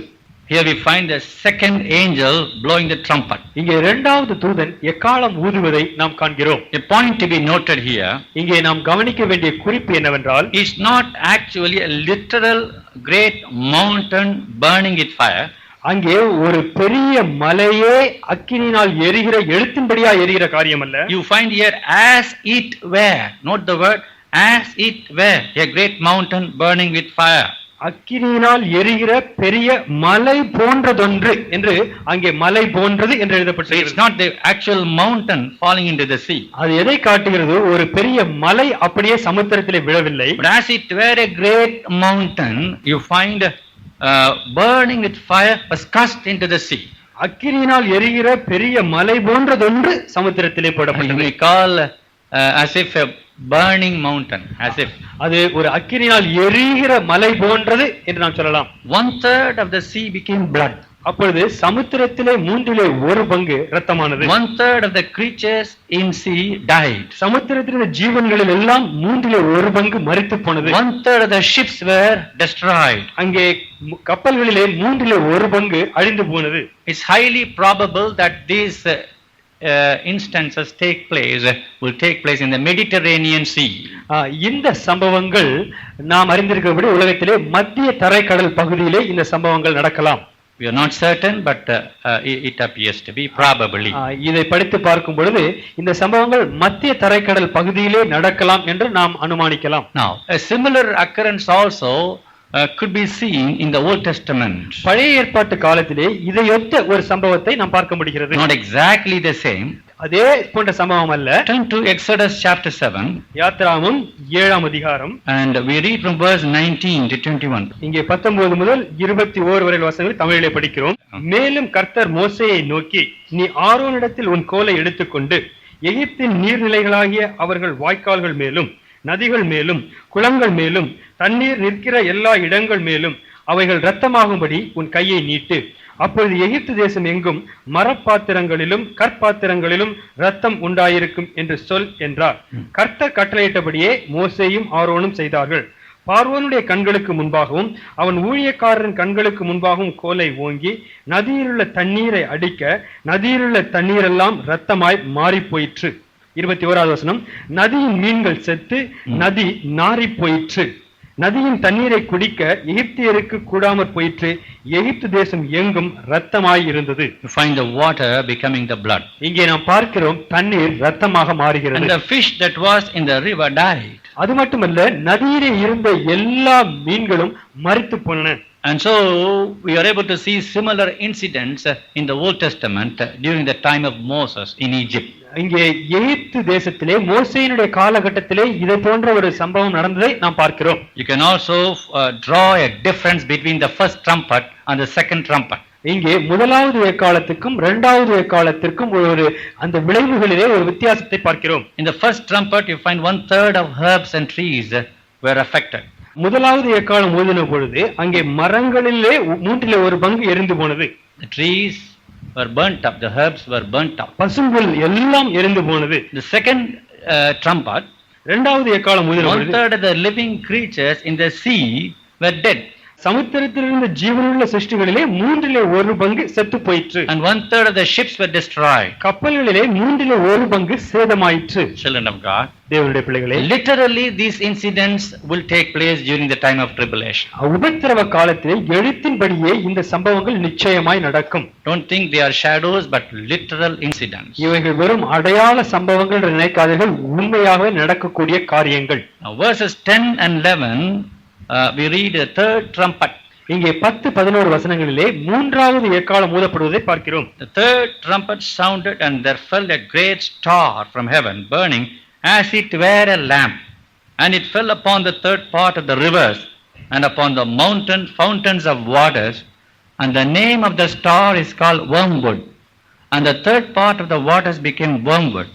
Here we find the second angel blowing the trumpet. இங்கே இரண்டாவது தூதன் எக்காலம் ஊதுவதை நாம் காண்கிறோம். A point to be noted here, இங்கே நாம் கவனிக்க வேண்டிய குறிப்பு என்னவென்றால், is not actually a literal great mountain burning with fire. அங்கே ஒரு பெரிய மலையே அக்கினியினால் எரிகிற எழுத்தின்படியா எரிகிற காரியம் அல்ல. You find here as it were, note the word as it were, a great mountain burning with fire. அக்கினியினால் எரிகிற பெரிய மலை போன்றதொன்று என்று அங்கே மலை போன்றது என்று எழுதப்பட்டிருக்கிறது. It's not the actual mountain falling into the sea. அது எதை காட்டுகிறது? ஒரு பெரிய மலை அப்படியே சமுத்திரத்திலே விழவில்லை. But as it were a great mountain, you find burning with fire was cast into the sea. அக்கினியினால் எரிகிற பெரிய மலை போன்றதொன்று சமுத்திரத்திலே போடப்பட்டது. We call as if a burning mountain, as if அது ஒரு அக்கினியால் எரிகிற மலை போன்றது என்று நாம் சொல்லலாம். 1/3 of the sea became blood. அப்பொழுது சமுத்திரத்திலே 1/3 இரத்தமானது. 1/3 of the creatures in sea died. சமுத்திரத்திலுள்ள ஜீவன்களில் எல்லாம் 1/3 மரித்து போனது. 1/3 of the ships were destroyed. அங்கே கப்பல்களிலே 1/3 அழிந்து போனது. It's highly probable that these instances will take place in the Mediterranean Sea. இந்த சம்பவங்கள் நாம் அறிந்திருக்கிறபடி உலகத்திலே மத்திய தரைக்கடல் பகுதியிலே இந்த சம்பவங்கள் நடக்கலாம். We are not certain, but it appears to be probably. இதை படித்து பார்க்கும் பொழுது இந்த சம்பவங்கள் மத்திய தரைக்கடல் பகுதியிலே நடக்கலாம் என்று நாம் அனுமானிக்கலாம். Now, a similar occurrence also could be seen in the Old Testament. பழைய ஏற்பாட்டு காலத்திலே இதையொத்த ஒரு சம்பவத்தை நாம் பார்க்க முடிகிறது. Not exactly the same. அதே போன்ற சம்பவம் அல்ல. Turn to Exodus chapter 7. யாத்ராகமம் 7ஆம் அதிகாரம். And we read from verse 19 to 21. இங்கே 19 முதல் 21 வரை வசனங்களை தமிழிலே படிக்கிறோம். மேலும் கர்த்தர் மோசேயை நோக்கி, நீ ஆரோனிடத்தில் உன் கோலை எடுத்துக்கொண்டு எகிப்தின் நீர்நிலைகளாகிய அவர்கள் வாய்க்கால்கள் மேலும் நதிகள் மேலும் குளங்கள் மேலும் தண்ணீர் நிற்கிற எல்லா இடங்கள் மேலும் அவைகள் இரத்தமாகும்படி உன் கையை நீட்டு. அப்பொழுது எகிப்து தேசம் எங்கும் மரப்பாத்திரங்களிலும் கற்பாத்திரங்களிலும் இரத்தம் உண்டாயிருக்கும் என்று சொல் என்றார். கர்த்தர் கட்டளையிட்டபடியே மோசேயும் ஆரோனும் செய்தார்கள். பார்வோனுடைய கண்களுக்கு முன்பாகவும் அவன் ஊழியக்காரரின் கண்களுக்கு முன்பாகவும் கோலை ஓங்கி நதியிலுள்ள தண்ணீரை அடிக்க நதியிலுள்ள தண்ணீரெல்லாம் இரத்தமாய் மாறி போயிற்று. 21வது வசனம், நதியின் மீன்கள் செத்து நதி நாறி போயிற்று. நதியின் தண்ணீரை குடிக்க எகிப்தியருக்கு கூடாமற் போயிற்று. எகிப்து தேசம் எங்கும் இரத்தமாய் இருந்தது. You find the water becoming the blood. இங்கே நாம் பார்க்கிறோம் தண்ணீர் இரத்தமாக மாறுகிறது. And the fish that was in the river died. அது மட்டுமல்ல, நதியிலே இருந்த எல்லா மீன்களும் மரித்து போனன. And so we are able to see similar incidents in the Old Testament during the time of Moses in Egypt. இங்கே எகிப்து தேசத்திலே மோசேயினுடைய காலகட்டத்திலே இதை போன்ற ஒரு சம்பவம் நடந்ததை நாம் பார்க்கிறோம். You can also draw a difference between the first trumpet and the second trumpet. இங்கே முதலாவது எக்காலத்துக்கும் இரண்டாவது எக்காலத்திற்கும் ஒரு அந்த விளைவுகளிலே ஒரு வித்தியாசத்தை பார்க்கிறோம். In the first trumpet you find 1/3 of herbs and trees were affected. முதலாவது எக்காலம் ஊதின பொழுது அங்கே மரங்களிலே 1/3 எரிந்து போனது. The trees were burnt up, the herbs were burnt up. பசும்புல் எல்லாம் எரிந்து போனது. The second trumpet, இரண்டாவது எக்காலம் ஊதின பொழுது 1/3 of the living creatures in the sea were dead. சமுத்திரத்தில் இருந்த ஜீவனுள்ள சிருஷ்டிகளிலே 1/3 செத்து போயிற்று. And 1/3 of the ships were destroyed. கப்பல்களிலே 1/3 சேதமாயிற்று. Children of God, தேவனுடைய பிள்ளைகளே, literally these incidents will take place during the time of tribulation. உபத்திரவ காலத்திலே எழுத்தின்படியே இந்த சம்பவங்கள் நிச்சயமாய் நடக்கும். Don't think they are shadows but literal incidents. இவைகள் வெறும் அடையாள சம்பவங்கள் என்று நினைக்காதீர்கள், உண்மையாகவே நடக்கக்கூடிய காரியங்கள். Now verses 10 and 11 we read the third trumpet. இங்கே 10-11 வசனங்களிலே மூன்றாவது எக்காலம் ஊதப்படுவதை பார்க்கிறோம். The third trumpet sounded and there fell a great star from heaven burning as it were a lamp, and it fell upon the third part of the rivers and upon the mountain fountains of waters, and the name of the star is called wormwood, and the third part of the waters became wormwood,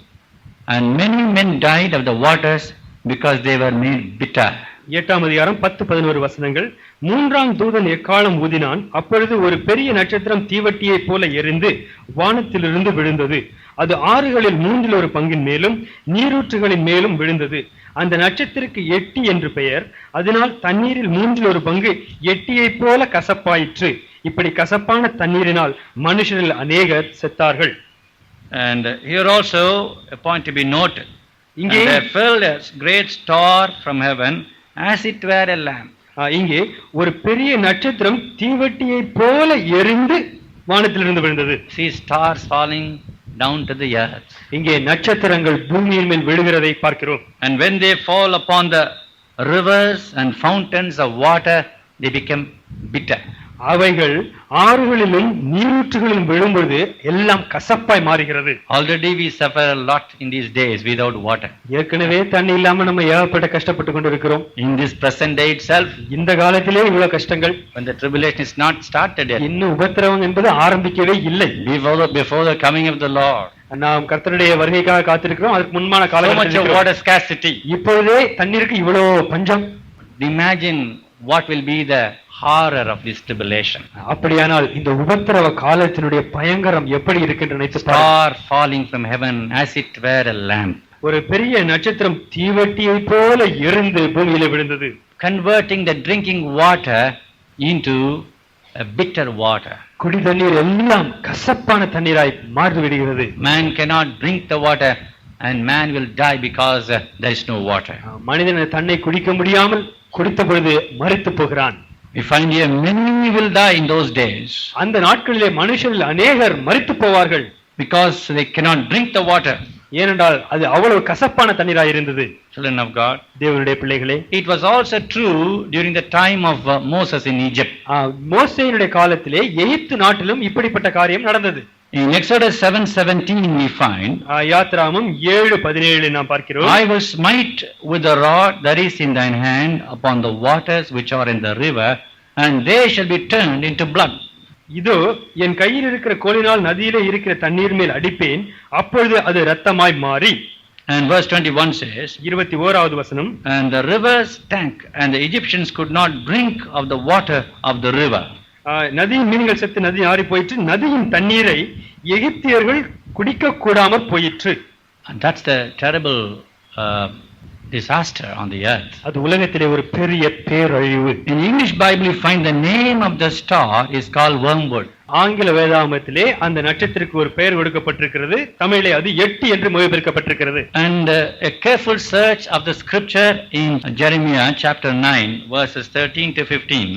and many men died of the waters because they were made bitter. 8ஆம் அதிகாரம் 10-11 வசனங்கள். மூன்றாம் தூதன் எக்காலம் ஊதினான். அப்பொழுது ஒரு பெரிய நட்சத்திரம் தீவட்டியை போல எரிந்து வானத்திலிருந்து விழுந்தது. அது ஆறுகளில் 1/3 மேலும் நீரூற்றுகளின் மேலும் விழுந்தது. அந்த நட்சத்திரக்கு எட்டி என்று பெயர். அதனால் தண்ணீரில் 1/3 எட்டியை போல கசப்பாயிற்று. இப்படி கசப்பான தண்ணீரினால் மனுஷரில் அநேகர் செத்தார்கள். And here also a point to be noted. இங்கே And there fell a great star from heaven as it were a lamp. இங்கே ஒரு பெரிய நட்சத்திரம் தீவட்டியை போல எரிந்து வானத்திலிருந்து விழுந்தது. See stars falling down to the earth. இங்கே நட்சத்திரங்கள் பூமியின் மேல் விழுகிறதை பார்க்கிறோம். And when they fall upon the rivers and fountains of water, they become bitter. அவைகள் ஆறுகளிலும் நீரூற்றுகளிலும் விழும்பொழுது எல்லாம் கசப்பாய் மாறுகிறது. Already we suffer a lot in these days without water. ஏற்கனவே தண்ணி இல்லாம நம்ம ஏகப்பட்ட கஷ்டப்பட்டு கொண்டிருக்கிறோம். In this present day itself, இந்த காலத்திலே இவ்வளவு கஷ்டங்கள். when the tribulation is not started yet, இன்னும் உபத்திரவம் என்பது ஆரம்பிக்கவே இல்லை. before the coming of the Lord, நாம் கர்த்தருடைய வருகைக்காக காத்திருக்கிறோம். அதுக்கு முன்பான so much of காலம் water scarcity. இப்பொழுதே தண்ணீருக்கு இவ்வளவு பஞ்சம். Imagine what will be the horror of this tribulation. அப்படியானால் இந்த உபத்திரவ காலத்தினுடைய பயங்கரம் எப்படி இருக்கின்ற நினைத்து Star falling from heaven as it were a lamp. ஒரு பெரிய நட்சத்திரம் தீவட்டியை போல எரிந்து பூமியிலே விழுந்தது. Converting the drinking water into a bitter water. குடி தண்ணீர் எல்லாம் கசப்பான தண்ணீராய் மாறி விடுகிறது. Man cannot drink the water and man will die because there is no water. மனிதன் தன்னை குடிக்க முடியாமல் குடித்த பொழுது மரித்து போகிறான். We find here many will die in those days அந்த நாட்களிலே மனுஷரில் அநேகர் மரித்து போவார்கள். because they cannot drink the water. ஏனென்றால் அது அவ்வளவு கசப்பான தண்ணீராய் இருந்தது. Children of God, தேவனுடைய பிள்ளைகளே, it was also true during the time of Moses in Egypt. மோசேயினுடைய காலத்திலே எகிப்து நாட்டிலும் இப்படிப்பட்ட காரியம் நடந்தது. In Exodus 7:17 we find, யாத்ராகமம் 7:17 நாம் பார்க்கிறோம். I will smite with the rod that is in thine hand upon the waters which are in the river, and they shall be turned into blood. இதோ என் கையில் இருக்கிற கோலினால் நதியிலே இருக்கிற தண்ணீர் மேல் அடிப்பேன், அப்பொழுது அது இரத்தமாய் மாறி. And verse 21 says, 21வது வசனம், and the rivers stank, and the Egyptians could not drink of the water of the river. நதியின் மீன்கள் செத்து நதி ஆறி போயிற்று, நதியின் தண்ணீரை எகிப்தியர்கள் குடிக்க கூடாமற் போயிற்று. And that's the terrible disaster on the earth. அது உலகத்திலே ஒரு பெரிய பேரழிவு. In English Bible you find the name of the star is called wormwood. ஆங்கில வேதாகமத்திலே அந்த நட்சத்திரத்துக்கு ஒரு பெயர் கொடுக்கப்பட்டிருக்கிறது. தமிழிலே அது எட்டி என்று மொழிபெயர்க்கப்பட்டிருக்கிறது. And a careful search of the scripture in Jeremiah chapter 9 verses 13 to 15.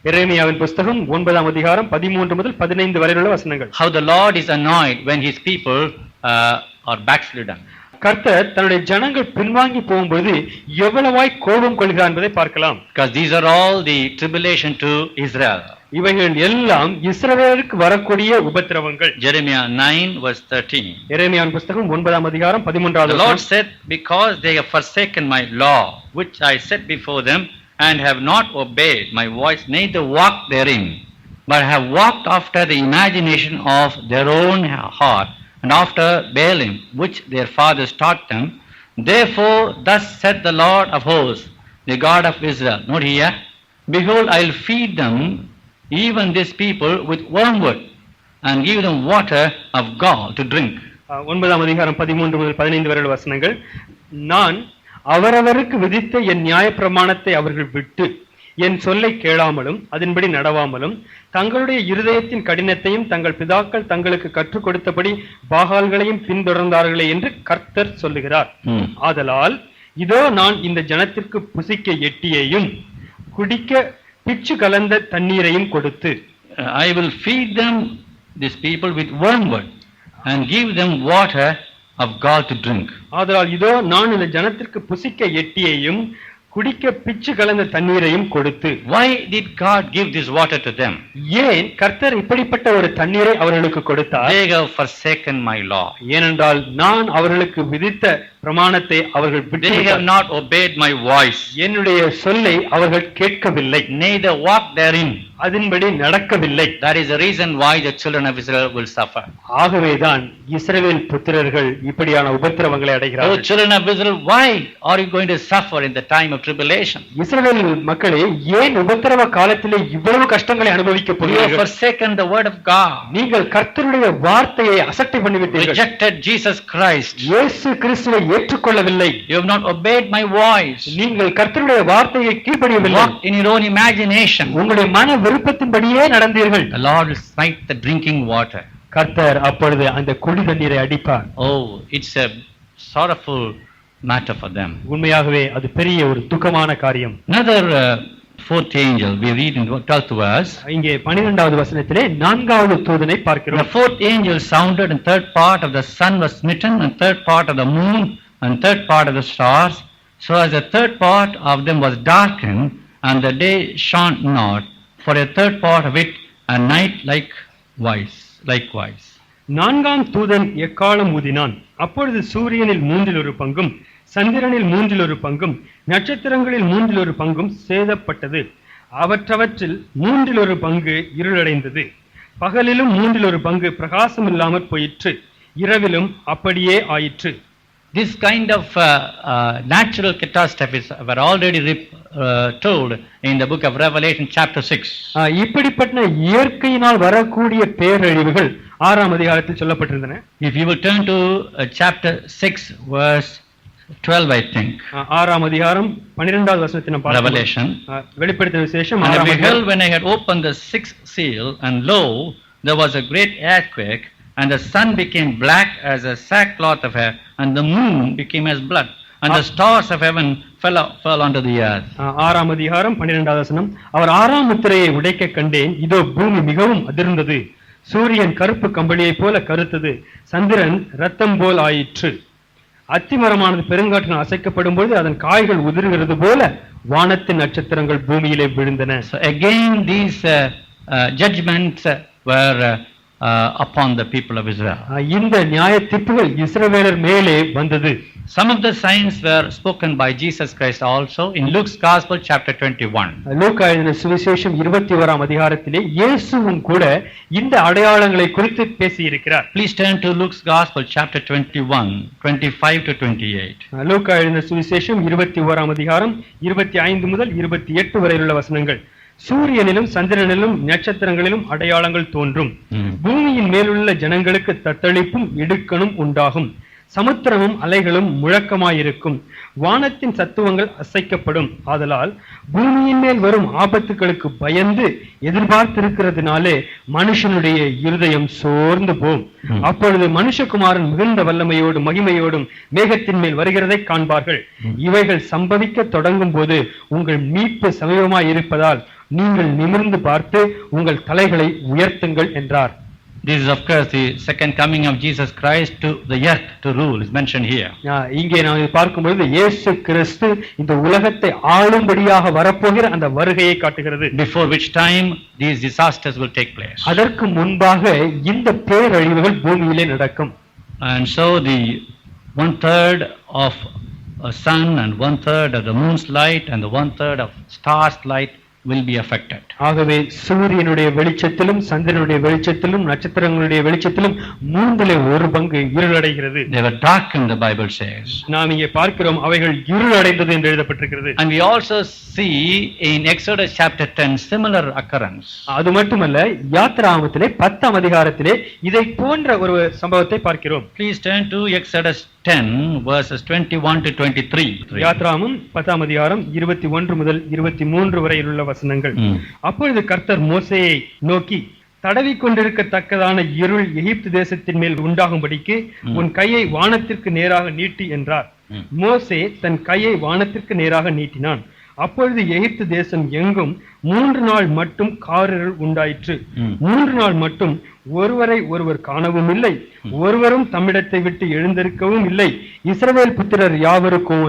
எரேமியாவின் புத்தகம் 9ஆம் அதிகாரம் 13 முதல் 15 வரையிலுள்ள வசனங்கள். How the Lord is annoyed when his people are backslidden. கர்த்தர் தன்னுடைய ஜனங்கள் பின்வாங்கி போகும்போது எவ்வளவாய் கோபம் கொள்கிறார் என்பதை பார்க்கலாம். Because these are all the tribulation to Israel. இவைகள் எல்லாம் இஸ்ரவேலுக்கு வரக்கூடிய உபத்திரவங்கள். Jeremiah 9 verse 13. எரேமியாவின் புத்தகம் 9ஆம் அதிகாரம் 13வது The Lord said, because they have forsaken my law, which I set before them, and have not obeyed my voice, neither walked therein, but have walked after the imagination of their own heart, and after Baalim, which their fathers taught them. Therefore, thus said the Lord of hosts, the God of Israel. Note here, behold, I will feed them, even this people, with wormwood, and give them water of gall to drink. 9ஆம் அதிகாரம் 13 முதல் 15 வரையுள்ள வசனங்கள். நான் அவரவருக்கு விதித்த என் நியாயப்பிரமாணத்தை அவர்கள் விட்டு என் சொல்லை கேளாமலும் அதன்படி நடவாமலும் தங்களுடைய இருதயத்தின் கடினத்தையும் தங்கள் பிதாக்கள் தங்களுக்கு கற்றுக் கொடுத்தபடி பாகால்களையும் பின்தொடர்ந்தார்களே என்று கர்த்தர் சொல்லுகிறார். ஆதலால் இதோ நான் இந்த ஜனத்திற்கு புசிக்க எட்டியையும் குடிக்க பிச்சு கலந்த தண்ணீரையும் கொடுத்து, I will feed them, these people, with wormwood and give them water of gall to drink. ஆதலால் இதோ நான் இந்த ஜனத்திற்கு புசிக்க எட்டியையும் குடிக்க பிச்சு கலந்த தண்ணீரையும் கொடுத்து. Why did God give this water to them? ஏன் கர்த்தர் இப்படிப்பட்ட ஒரு தண்ணீரை அவர்களுக்கு கொடுத்தார்? They have forsaken my law. ஏனென்றால் நான் அவர்களுக்கு விதித்த பிரமாணத்தை அவர்கள் விட்டு, They have not obeyed my voice. என்னுடைய சொல்லை அவர்கள் கேட்கவில்லை, neither walked therein. அதன்படி நடக்கவில்லை. That is the reason why the children of Israel will suffer. ஆகவேதான் இஸ்ரவேல் புத்திரர்கள் இப்படியான உபத்திரவங்களை Oh அடைகிறார்கள். children of Israel, why are you going to suffer in the time of tribulation? இஸ்ரவேல் மக்களே, ஏன் உபத்திரவ காலத்திலே இவ்வளவு கஷ்டங்களை அனுபவிக்க You have போகிறீர்கள்? forsaken the word of God. நீங்கள் கர்த்தருடைய வார்த்தையை அசட்டை பண்ணிவிட்டீர்கள். Rejected Jesus Christ. இயேசு கிறிஸ்துவை ஏற்றுக்கொள்ளவில்லை. You have not obeyed my voice. நீங்கள் கர்த்தருடைய வார்த்தையை கீழ்ப்படியவில்லை. Walked in your own imagination. உங்களுடைய மன விருப்பத்தின்படியே நடந்தீர்கள். The Lord will smite the drinking water. கர்த்தர் அப்பொழுது அந்த குடி தண்ணீரை அடிப்பார். Oh, it's a sorrowful matter for them. உண்மையாகவே அது பெரிய ஒரு துக்கமான காரியம். Another fourth angel we read in 12th verse. இங்கே 12வது வசனத்திலே நான்காவது தூதனை The பார்க்கிறோம். fourth angel sounded, and third part of the sun was smitten, and third part of the moon, and third part of the stars, so as the third part of them was darkened, and the day shone not, for a third part of it, and night likewise. நான்காம் தூதன் எக்காளம் ஊதினான். அப்பொழுது சூரியனில் மூன்றில் ஒரு பங்கும், சந்திரனில் மூன்றில் ஒரு பங்கும், நட்சத்திரங்களில் மூன்றில் ஒரு பங்கும் சேதப்பட்டது. அவற்றவற்றில் மூன்றில் ஒரு பங்கு இருளடைந்தது. பகலிலும் மூன்றில் ஒரு பங்கு பிரகாசம் இல்லாமற் போயிற்று. இரவிலும் அப்படியே ஆயிற்று. This kind of natural catastrophes were already told in the book of Revelation chapter 6. இப்படிப்பட்ட இயற்கையினால் வரக்கூடிய பேரழிவுகள் 6ஆம் அதிகாரத்தில் சொல்லப்பட்டிருந்தன. If you will turn to chapter 6 verse 12, I think. 6ஆம் அதிகாரம் 12வது வசனத்தை நாம் பார்க்கிறோம். Revelation. வெளிப்படுத்தின விசேஷம் And I 6ஆம் beheld அதிகாரம். when I had opened the sixth seal, and lo, there was a great earthquake, and the sun became black as a sackcloth of hair, and the moon became as blood, and the stars of heaven fell onto the earth. 6ஆம் அதிகாரம் 12வது வசனம். அவர் 6ஆம் முத்திரையை உடைக்க கண்டேன். இதோ பூமி மிகவும் அதிர்ந்தது. சூரியன் கருப்பு கம்பளியைப் போல கருத்தது. சந்திரன் இரத்தம் போல் ஆயிற்று. அத்திமரமானது பெருங்காற்றினால் அசைக்கப்படும் பொழுது அதன் காய்கள் உதிர்கிறது போல வானத்தின் நட்சத்திரங்கள் பூமியிலே விழுந்தன. So again these judgments were upon the people of Israel. இந்த நியாய தீர்ப்புகள் இஸ்ரவேலர் மேலே வந்தது. Some of the signs were spoken by Jesus Christ also in Luke's Gospel chapter 21. லூக்கா எழுதின சுவிசேஷம் 21ஆம் அதிகாரத்திலே இயேசுவும் கூட இந்த அடையாளங்களை குறித்து பேசி இருக்கிறார். Please turn to Luke's Gospel chapter 21, 25 to 28. லூக்கா எழுதின சுவிசேஷம் 21ஆம் அதிகாரம் 25 முதல் 28 வரை உள்ள வசனங்கள். சூரியனிலும் சந்திரனிலும் நட்சத்திரங்களிலும் அடையாளங்கள் தோன்றும். பூமியின் மேலுள்ள ஜனங்களுக்கு தத்தளிப்பும் இடுக்கணும் உண்டாகும். சமுத்திரமும் அலைகளும் முழக்கமாயிருக்கும். வானத்தின் சத்துவங்கள் அசைக்கப்படும். ஆதலால் பூமியின் மேல் வரும் ஆபத்துகளுக்கு பயந்து எதிர்பார்த்திருக்கிறதுனாலே மனுஷனுடைய இருதயம் சோர்ந்து போம். அப்பொழுது மனுஷகுமாரன் மிகுந்த வல்லமையோடும் மகிமையோடும் மேகத்தின் மேல் வருகிறதை காண்பார்கள். இவைகள் சம்பவிக்க தொடங்கும் போது உங்கள் மீட்பு சமீபமாய் இருப்பதால் நீங்கள் நிமிர்ந்து பார்த்து உங்கள் தலைகளை உயர்த்துங்கள் என்றார். This is of course the second coming of Jesus Christ to the earth to rule is mentioned here. இங்கே நாம் பார்க்கும் பொழுது இயேசு கிறிஸ்து இந்த உலகத்தை ஆளும்படியாக வரப்போகிற அந்த வருகையை காட்டுகிறது. Before which time these disasters will take place. அதற்கு முன்பாக இந்த பேரழிவுகள் பூமியிலே நடக்கும். And so the 1/3 of a sun and 1/3 of the moon's light and the 1/3 of stars light will be affected. ஆகவே சூரியனுடைய வெளிச்சத்திலும் சந்திரனுடைய வெளிச்சத்திலும் நட்சத்திரங்களுடைய வெளிச்சத்திலும் மூன்றிலே ஒரு பங்கு இருளடைகிறது. They were darkened, the Bible says. நாம் இங்கே பார்க்கிறோம் அவைகள் இருளடைந்தது என்று எழுதப்பட்டிருக்கிறது. And we also see in Exodus chapter 10 similar occurrence. அது மட்டுமல்ல யாத்ராகமத்திலே 10ஆம் அதிகாரத்திலே இதை போன்ற ஒரு சம்பவத்தை பார்க்கிறோம். Please turn to Exodus 10 verses 21 to 23. யாத்ராகமம் 10ஆம் அதிகாரம் 21 முதல் 23 வரை உள்ள வசனங்கள். அப்பொழுது கர்த்தர் மோசேயை நோக்கி, தடவி கொண்டிருக்கத்தக்கதான இருள் எகிப்து தேசத்தின் மேல் உண்டாகும்படிக்கு உன் கையை வானத்திற்கு நேராக நீட்டி என்றார். மோசே தன் கையை வானத்திற்கு நேராக நீட்டினான். அப்பொழுது எகிப்து தேசம் எங்கும் 3 நாள் மட்டும் காரிருள் உண்டாயிற்று. 3 நாள் மட்டும் ஒருவரை ஒருவர் காணவும் இல்லை, ஒருவரும் தம்மிடத்தை விட்டு எழுந்திருக்கவும் இல்லை. இஸ்ரவேல் புத்திரர் யாவருக்கும்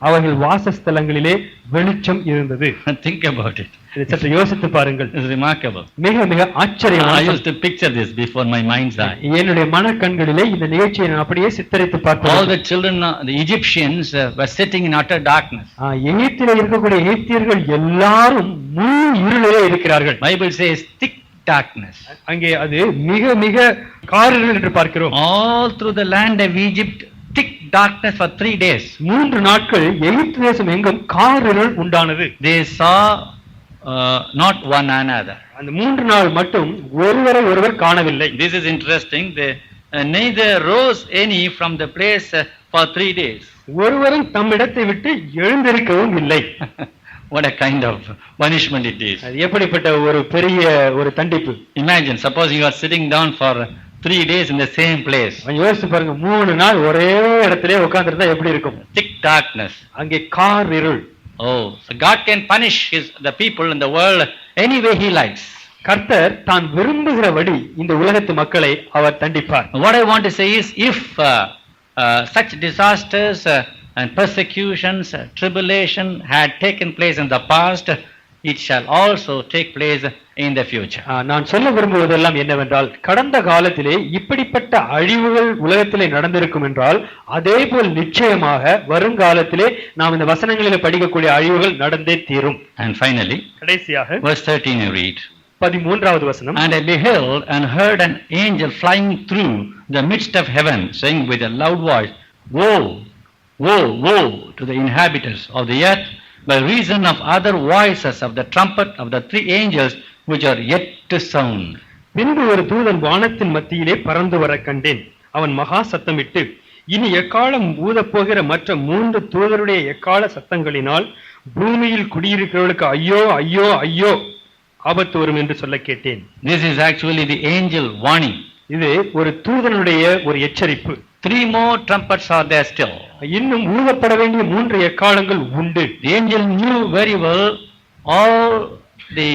அவர்கள் வாசஸ்தலங்களிலே வெளிச்சம் இருந்தது. Think about it. இதை சற்று யோசித்து பாருங்கள். It's remarkable. மிக மிக ஆச்சரியமாக. I used to picture this before my mind's eye. என்னுடைய மனக்கண்களிலே இந்த நிகழ்ச்சியை நான் அப்படியே சித்தரித்து பார்த்தேன். All the children, the Egyptians were sitting in utter darkness. எகிப்திலே இருக்கக்கூடிய எகிப்தியர்கள் எல்லாரும் முழு இருளிலே இருக்கிறார்கள். Bible says thick darkness. அங்கே அது மிக மிக காரிருள் என்று பார்க்கிறோம். All through the land of Egypt thick darkness for 3 days. 3 நாட்கள் எகிப்து தேசம் எங்கும் காரிருள் உண்டானது. They saw not one another. அந்த 3 நாள் மட்டும் ஒருவரை ஒருவர் காணவில்லை. This is interesting. They neither rose any from the place for 3 days. ஒருவரும் தம்மிடத்தை விட்டு எழுந்திருக்கவும் இல்லை. What a kind of punishment it is. அது எப்படிப்பட்ட ஒரு பெரிய ஒரு தண்டிப்பு. Imagine, suppose you are sitting down for 3 days in the same place. யோசிச்சு பாருங்க, 3 நாள் ஒரே இடத்திலே உட்கார்ந்திருந்தா எப்படி இருக்கும்? Thick darkness. அங்கே காரிருள். Oh, so God can punish the people in the world any way he likes. கர்த்தர் தான் விரும்புகிறபடி இந்த உலகத்து மக்களை அவர் தண்டிப்பார். What I want to say is, if such disasters and persecutions, tribulation had taken place in the past, it shall also take place in the future. நான் சொல்ல விரும்புவதெல்லாம் என்னவென்றால், கடந்த காலத்திலே இப்படிப்பட்ட அழிவுகள் உலகத்திலே நடந்திருக்கும் என்றால் அதே போல் நிச்சயமாக வருங்காலத்திலே நாம் இந்த வசனங்களிலே படிக்கக்கூடிய அழிவுகள் நடந்தே தீரும். And finally, கடைசியாக verse 13 you read. 13வது வசனம். And I beheld and heard an angel flying through the midst of heaven, saying with a loud voice, Woe, woe, woe to the inhabitants of the earth, by reason of other voices of the trumpet of the 3 angels which are yet to sound. பின்பு ஒரு தூதன் வானத்தின் மத்தியிலே பறந்து வர கண்டேன். அவன் மகா சத்தமிட்டு, இனி எக்காலம் ஊதப்போகிற மற்ற 3 தூதருடைய எக்கால சத்தங்களினால் பூமியில் குடியிருக்கிறவர்களுக்கு ஐயோ ஐயோ ஐயோ ஆபத்து வரும் என்று சொல்ல கேட்டேன். This is actually the angel warning. இது ஒரு தூதனுடைய ஒரு எச்சரிப்பு. 3 more trumpets are there still. இன்னும் ஊதப்பட வேண்டிய 3 எக்காலங்கள் உண்டு. The angel knew very well all the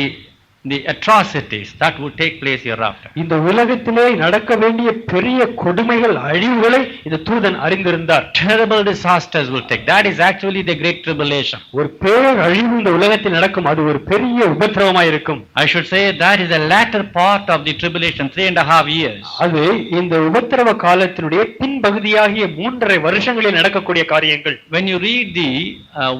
atrocities that would take place hereafter. இந்த உலகத்திலே நடக்க வேண்டிய பெரிய கொடுமைகள் அழிவுகளை இந்த தூதன் அறிந்திருந்தார். Terrible disasters will take. That is actually the great tribulation. ஒரு பேர் அழிவு இந்த உலகத்தில் நடக்கும். அது ஒரு பெரிய உபத்திரவமாய் இருக்கும். I should say that is the latter part of the tribulation, 3.5 years. அது இந்த உபத்திரவ காலத்தினுடைய பின்பகுதியாகிய 3.5 வருஷங்களில் நடக்கக்கூடிய காரியங்கள். When you read the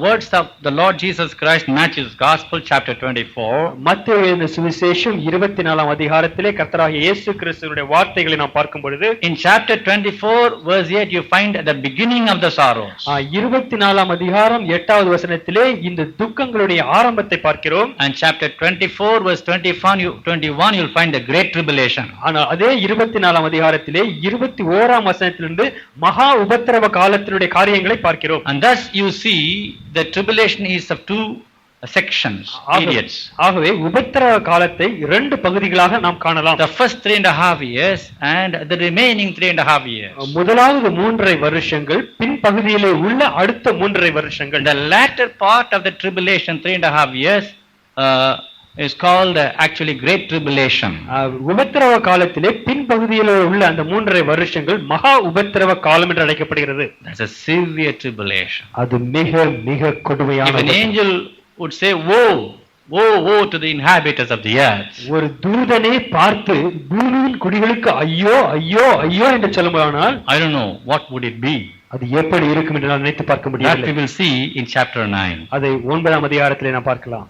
words of the Lord Jesus Christ, Matthew's Gospel chapter 24, மத்தேயு எழுதின சுவிசேஷம் 24ஆம் அதிகாரத்திலே கர்த்தராகிய இயேசு கிறிஸ்துவினுடைய வார்த்தைகளை நாம் பார்க்கும் பொழுது in chapter 24 verse 8 you find the beginning of the sorrows. 24ஆம் அதிகாரம் 8வது வசனத்திலே இந்த துக்கங்களுடைய ஆரம்பத்தை பார்க்கிறோம். And chapter 24 verse 21 you'll find the great tribulation. ஆனால் அதே 24ஆம் அதிகாரத்திலே 21ஆம் வசனத்திலிருந்து மகா உபத்திரவ காலத்தினுடைய காரியங்களை பார்க்கிறோம். And thus you see the tribulation is of two sections, periods. ஆகவே உபத்திரவ காலத்தை இரண்டு பகுதிகளாக நாம் காணலாம். The first 3.5 years and the remaining 3.5 years. முதலாவது 3.5 வருஷங்கள், பின் பகுதியிலே உள்ள அடுத்த 3.5 வருஷங்கள். The latter part of the tribulation, 3.5 years, is called actually great tribulation. உபத்திரவ காலத்திலே பின் பகுதியில் உள்ள அந்த 3.5 வருஷங்கள் மகா உபத்திரவ காலம் என்று அழைக்கப்படுகிறது. That's a severe tribulation. அது மிக மிக கொடுமையான. If an angel would say, woe, woe, woe to the inhabitants of the earth. ஒரு தூதனே பார்த்து பூமியின் குடிகளுக்கு ஐயோ ஐயோ ஐயோ என்று சொல்லுமானால், I don't know what would it be. அது எப்படி இருக்கும் என்று நான் நினைத்து பார்க்க முடியவில்லை. That we will see in chapter 9. அதை 9ஆம் அதிகாரத்திலே நாம் பார்க்கலாம்.